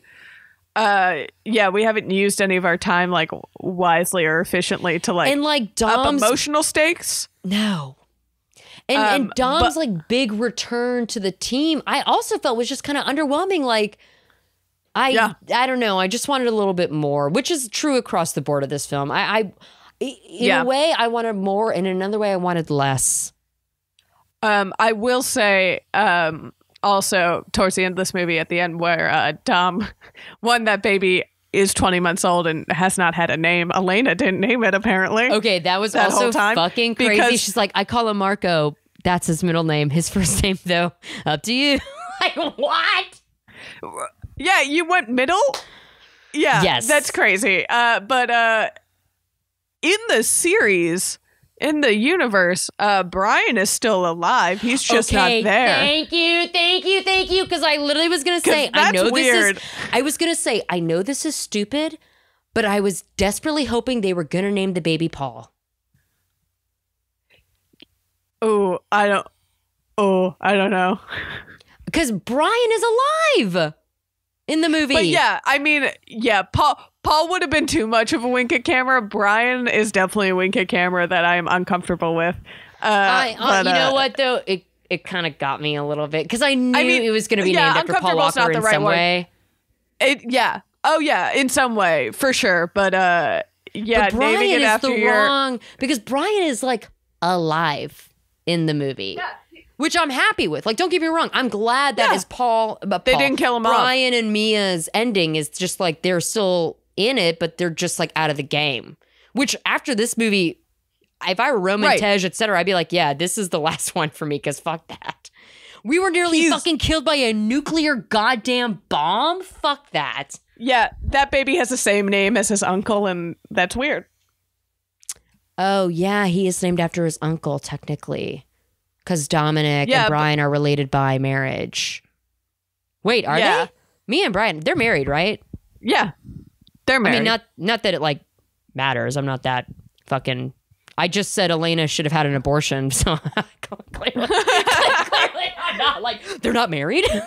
We haven't used any of our time like wisely or efficiently to like, and like Dom's up emotional stakes. No. And Dom's like big return to the team, I also felt was just kind of underwhelming. Like, I don't know. I just wanted a little bit more, which is true across the board of this film. In a way, I wanted more. In another way, I wanted less. I will say, also towards the end of this movie, at the end where Dom, that baby is 20 months old and has not had a name. Elena didn't name it, apparently. Okay, that was also whole time fucking crazy. She's like, I call him Marco. That's his middle name. His first name, though, up to you. Like, what? Yeah, you went middle? Yeah, yes. That's crazy. But in the series, in the universe, Brian is still alive. He's just not there. Thank you. Because I literally was going to say, I know this is stupid, but I was desperately hoping they were going to name the baby Paul. I don't know. Because Brian is alive in the movie. But I mean, Paul would have been too much of a wink at camera. Brian is definitely a wink at camera that I am uncomfortable with. You know what, though? It kind of got me a little bit because I knew it was going to be named after Paul Walker in some way. In some way, for sure. But but Brian naming it is after wrong because Brian is like alive in the movie. Yeah. Which I'm happy with. Like, don't get me wrong. I'm glad that is Paul. They didn't kill him off. Brian and Mia's ending is just like they're still in it, but they're just like out of the game. Which after this movie, if I were Roman, Tej, etc., I'd be like, yeah, this is the last one for me because fuck that. We were nearly fucking killed by a nuclear goddamn bomb. Fuck that. Yeah, that baby has the same name as his uncle, and that's weird. Oh, yeah, he is named after his uncle, technically. Because Dominic and Brian are related by marriage. Wait, are they? Mia and Brian, they're married, right? Yeah, they're married. I mean, not that it, like, matters. I'm not that fucking... I just said Elena should have had an abortion, so clearly I'm not, like, they're not married? Yeah,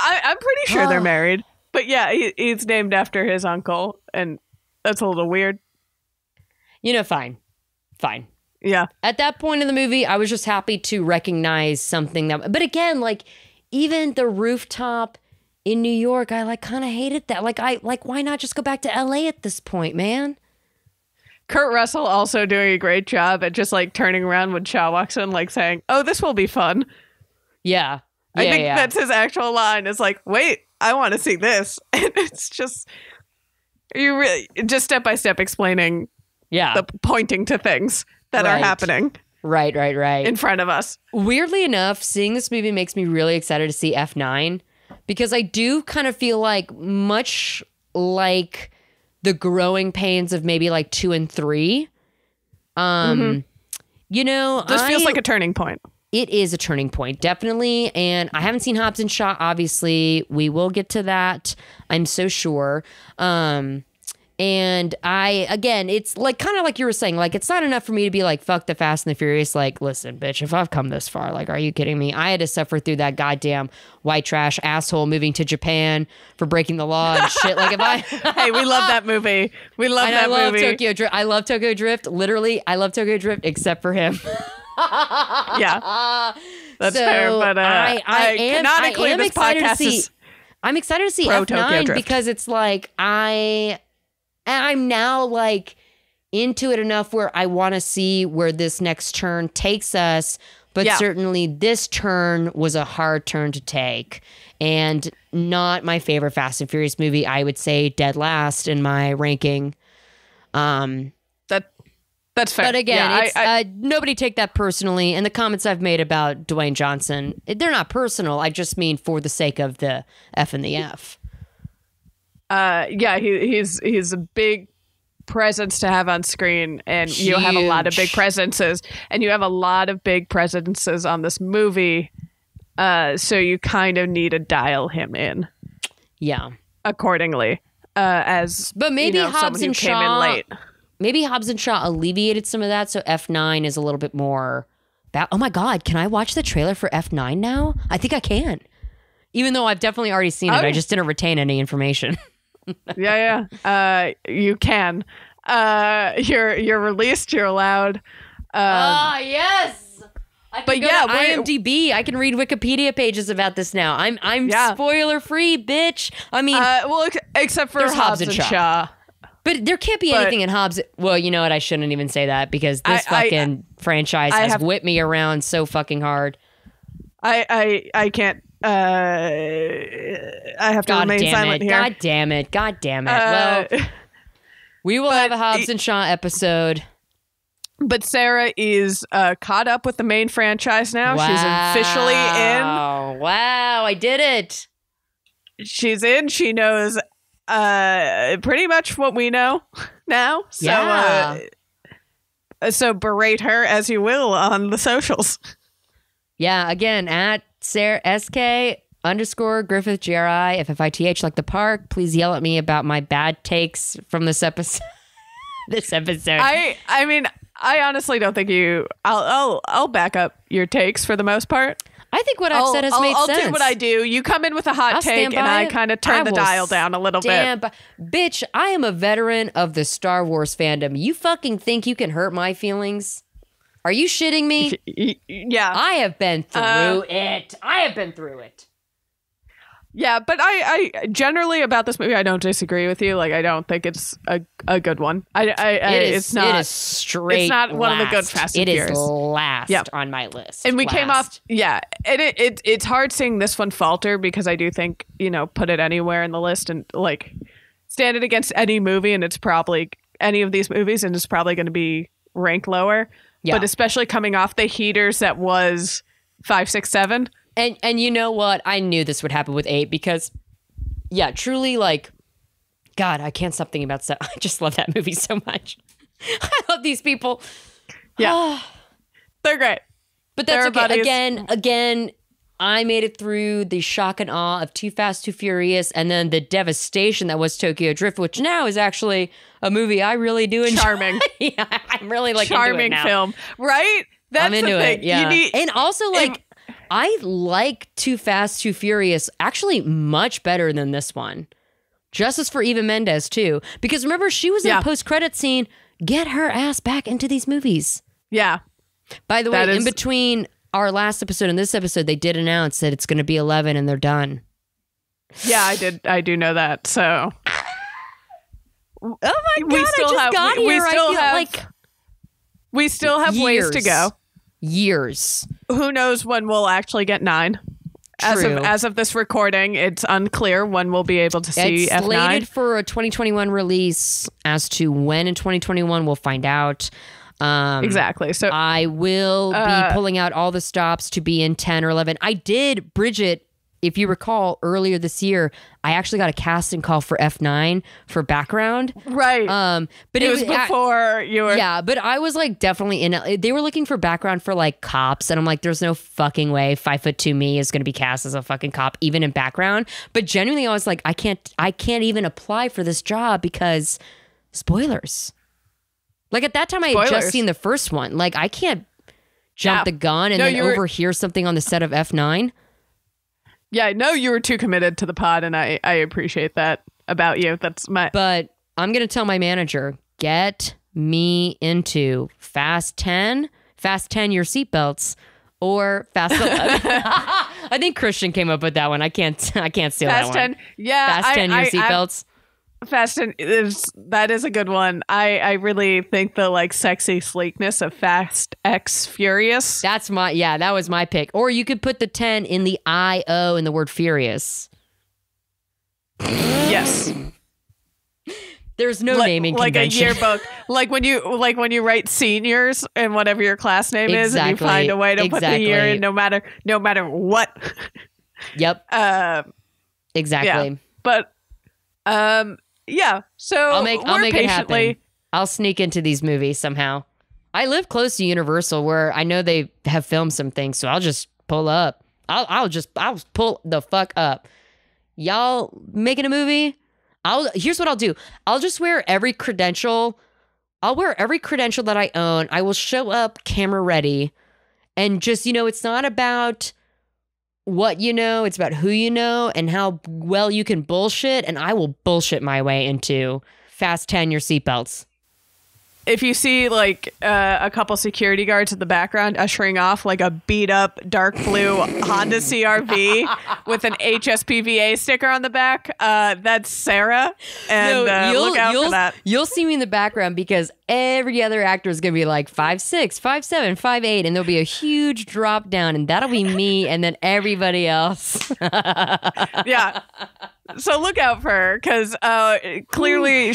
I'm pretty sure they're married. But yeah, he's named after his uncle, and that's a little weird. You know, fine. Yeah. At that point in the movie, I was just happy to recognize something that... But again, like, even the rooftop in New York, I, like, kind of hated that. Like, why not just go back to LA at this point, man? Kurt Russell also doing a great job at just, like, turning around when Shaw walks in, like, saying, oh, this will be fun. Yeah. I think that's his actual line. It's like, wait, I want to see this. And it's just... You really... Just step by step explaining... Yeah. The pointing to things that are happening. Right. In front of us. Weirdly enough, seeing this movie makes me really excited to see F9 because I do kind of feel like much like the growing pains of maybe like 2 and 3. You know, this feels like a turning point. It is a turning point, definitely. And I haven't seen Hobbes and Shaw, obviously. We will get to that, I'm so sure. And it's like kind of like you were saying, like, it's not enough for me to be like, fuck the Fast and the Furious. Like, listen, bitch, if I've come this far, like, are you kidding me? I had to suffer through that goddamn white trash asshole moving to Japan for breaking the law and shit. Like, if I hey, we love that movie. We love that movie. I love Tokyo Drift. Literally, I love Tokyo Drift except for him. Yeah, that's fair. But I'm excited to see. I'm excited to see F9 because it's like I'm now like into it enough where I want to see where this next turn takes us. But certainly this turn was a hard turn to take and not my favorite Fast and Furious movie. I would say dead last in my ranking. That's fair. But again, nobody take that personally. And the comments I've made about Dwayne Johnson, they're not personal. I just mean for the sake of the F and the F. He's a big presence to have on screen, and huge. You have a lot of big presences, and you have a lot of big presences on this movie. So you kind of need to dial him in, accordingly. But maybe Hobbes and Shaw came in late. Maybe Hobbes and Shaw alleviated some of that, so F9 is a little bit more. Oh my God, can I watch the trailer for F9 now? I think I can, even though I've definitely already seen it. I just didn't retain any information. You can. You're released. You're allowed. Yes. I can go to IMDb. I can read Wikipedia pages about this now. I'm spoiler free, bitch. I mean, except for Hobbes and Shaw. But there can't be anything in Hobbes. Well, you know what? I shouldn't even say that because this franchise has whipped me around so fucking hard. I can't. I have to remain silent here. God damn it. Well, we will have a Hobbes and Shaw episode. But Sarah is caught up with the main franchise now. Wow. She's officially in. Wow, I did it. She's in. She knows pretty much what we know now. So, so berate her as you will on the socials. Yeah, again, at Sarah SK_Griffith GRI FFITH like the park. Please yell at me about my bad takes from this episode. I mean, I honestly don't think I'll back up your takes for the most part. I think what I've said has made sense. I'll do what I do. You come in with a hot take, and I kind of turn the dial down a little bit. Bitch, I am a veteran of the Star Wars fandom. You fucking think you can hurt my feelings? Are you shitting me? Yeah. I have been through it. Yeah, but I generally about this movie, I don't disagree with you. Like, I don't think it's a good one. It's not one of the good Fast and Furious. It is last on my list. And we came off, and it's hard seeing this one falter because I do think, put it anywhere in the list and like stand it against any movie, and it's probably any of these movies, and it's probably going to be ranked lower. Yeah. But especially coming off the heaters that was 5, 6, 7. And you know what? I knew this would happen with 8 because, truly, like, God, I can't stop thinking about stuff. I just love that movie so much. I love these people. Yeah. They're great. But that's okay. Again, I made it through the shock and awe of Too Fast, Too Furious, and then the devastation that was Tokyo Drift, which now is actually a movie I really do enjoy. Charming. I'm really like charming into it now. Film, right? That's I'm into the thing. It. Yeah. And also like. I like Too Fast, Too Furious actually much better than this one. Justice for Eva Mendes, too. Because remember, she was in the post-credit scene. Get her ass back into these movies. Yeah. By the way, in between our last episode and this episode, they did announce that it's going to be 11 and they're done. Yeah, I do know that. So. Oh my God, we still have ways to go. Years. Who knows when we'll actually get 9? As of this recording, it's unclear when we'll be able to see F9. It's slated for a 2021 release. As to when in 2021, we'll find out. Exactly. So I will be pulling out all the stops to be in 10 or 11. I did, Bridgett, if you recall, earlier this year, I actually got a casting call for F9 for background. Right. But it was before you were. Yeah, but I was like definitely in it. They were looking for background for like cops. And I'm like, there's no fucking way 5'2" me is going to be cast as a fucking cop, even in background. But genuinely, I was like, I can't even apply for this job because spoilers. Like, at that time, I had just seen the first one. Like, I can't jump the gun and then overhear something on the set of F9. Yeah, I know you were too committed to the pod, and I appreciate that about you. But I'm going to tell my manager, get me into Fast 10 your seatbelts, or Fast 11. I think Christian came up with that one. I can't steal Fast that 10, one. yeah. Fast 10 your seatbelts. Fast 10 that is a good one. I really think the like sexy sleekness of Fast X Furious. That was my pick. Or you could put the 10 in the I-O in the word furious. Yes. There's no naming like convention. a yearbook, like when you write seniors and whatever your class name is, and you find a way to put the year in, no matter what. Yep. Exactly. Yeah. But yeah. So I'll make it happen. I'll sneak into these movies somehow. I live close to Universal, where I know they have filmed some things, so I'll just pull up. I'll pull the fuck up. Y'all making a movie? Here's what I'll do. I'll just wear every credential. I'll wear every credential that I own. I will show up camera ready, and just, it's not about what you know, it's about who you know and how well you can bullshit, and I will bullshit my way into Fast 10 your seatbelts. If you see like a couple security guards in the background ushering off like a beat up dark blue Honda CRV with an HSPVA sticker on the back, that's Sarah. And look out for that. You'll see me in the background because every other actor is going to be like 5'6", 5'7", 5'8", and there'll be a huge drop down, and that'll be me and then everybody else. Yeah. So look out for her, because clearly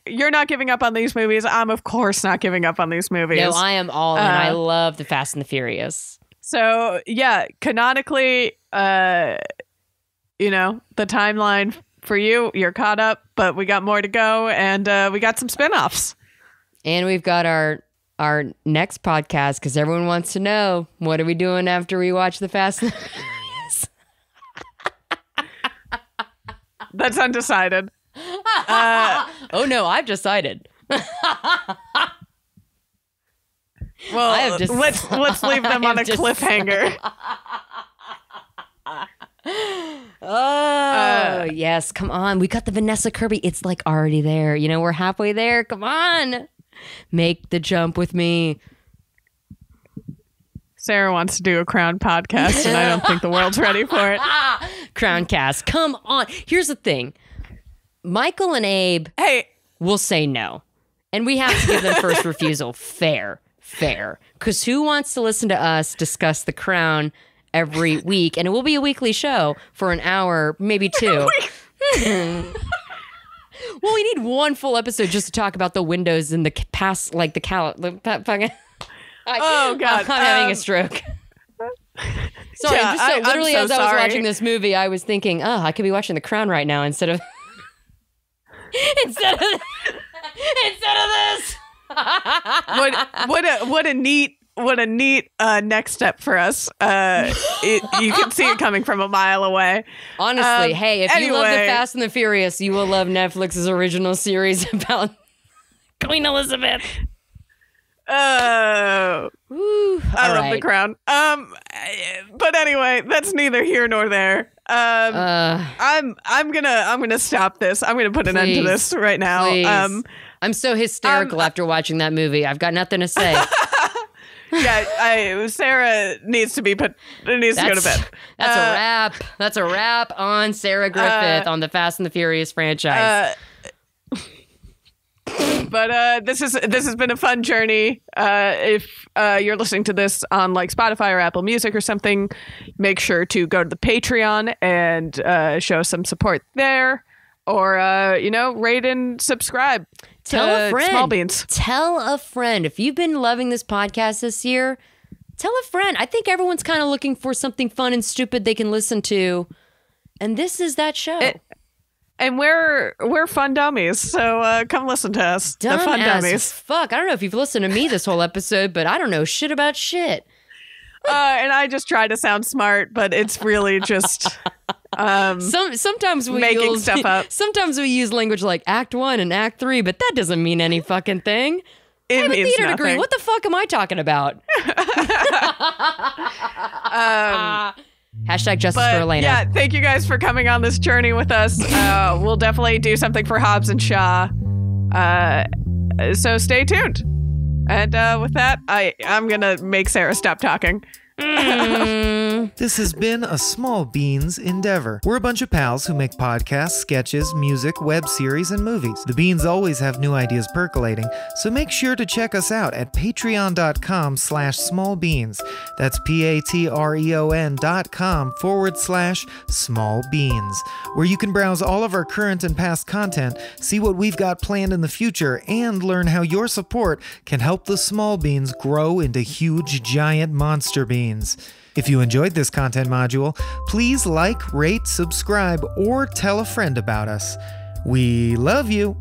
you're not giving up on these movies. I'm, of course, not giving up on these movies. No, I am all in. I love the Fast and the Furious. So, yeah, canonically, the timeline for you're caught up, but we got more to go, and we got some spinoffs. And we've got our next podcast, because everyone wants to know, what are we doing after we watch the Fast and the Furious? That's undecided. Oh no, I've decided. Well, let's leave them on a cliffhanger. Yes, come on. We got the Vanessa Kirby. It's like already there. We're halfway there. Come on. Make the jump with me. Sarah wants to do a Crown podcast, and I don't think the world's ready for it. Crown cast. Come on. Here's the thing. Michael and Abe will say no. And we have to give them first refusal. Fair. Because who wants to listen to us discuss The Crown every week? And it will be a weekly show for an hour, maybe two. Well, we need one full episode just to talk about the windows in the past, like the oh God! I'm having a stroke. Sorry, literally as I was watching this movie, I was thinking, I could be watching The Crown right now instead of this. What a neat next step for us. You can see it coming from a mile away. Honestly, if you love the Fast and the Furious, you will love Netflix's original series about Queen Elizabeth. Oh, I love The Crown. But anyway, that's neither here nor there. I'm gonna stop this. I'm gonna put an end to this right now. Please. I'm so hysterical after watching that movie. I've got nothing to say. Yeah, Sarah needs to go to bed. That's a wrap. That's a wrap on Sarah Griffith on the Fast and the Furious franchise. But this has been a fun journey. If you're listening to this on like Spotify or Apple Music or something, make sure to go to the Patreon and show some support there, or rate and subscribe. Tell a friend. Small Beans. Tell a friend. If you've been loving this podcast this year, tell a friend. I think everyone's kind of looking for something fun and stupid they can listen to, and this is that show. And we're fun dummies, so come listen to us. Dumb the fun ass dummies. Fuck, I don't know if you've listened to me this whole episode, but I don't know shit about shit. And I just try to sound smart, but it's really just sometimes we making use stuff up. Sometimes we use language like Act 1 and Act 3, but that doesn't mean any fucking thing. I have a theater degree. What the fuck am I talking about? Hashtag justice for Elena. Yeah, thank you guys for coming on this journey with us. We'll definitely do something for Hobbes and Shaw. So stay tuned. And with that, I'm going to make Sarah stop talking. This has been a Small Beans endeavor. We're a bunch of pals who make podcasts, sketches, music, web series, and movies. The beans always have new ideas percolating, so make sure to check us out at patreon.com/smallbeans. That's patreon.com/smallbeans, where you can browse all of our current and past content, see what we've got planned in the future, and learn how your support can help the small beans grow into huge, giant monster beans. If you enjoyed this content module, please like, rate, subscribe, or tell a friend about us. We love you.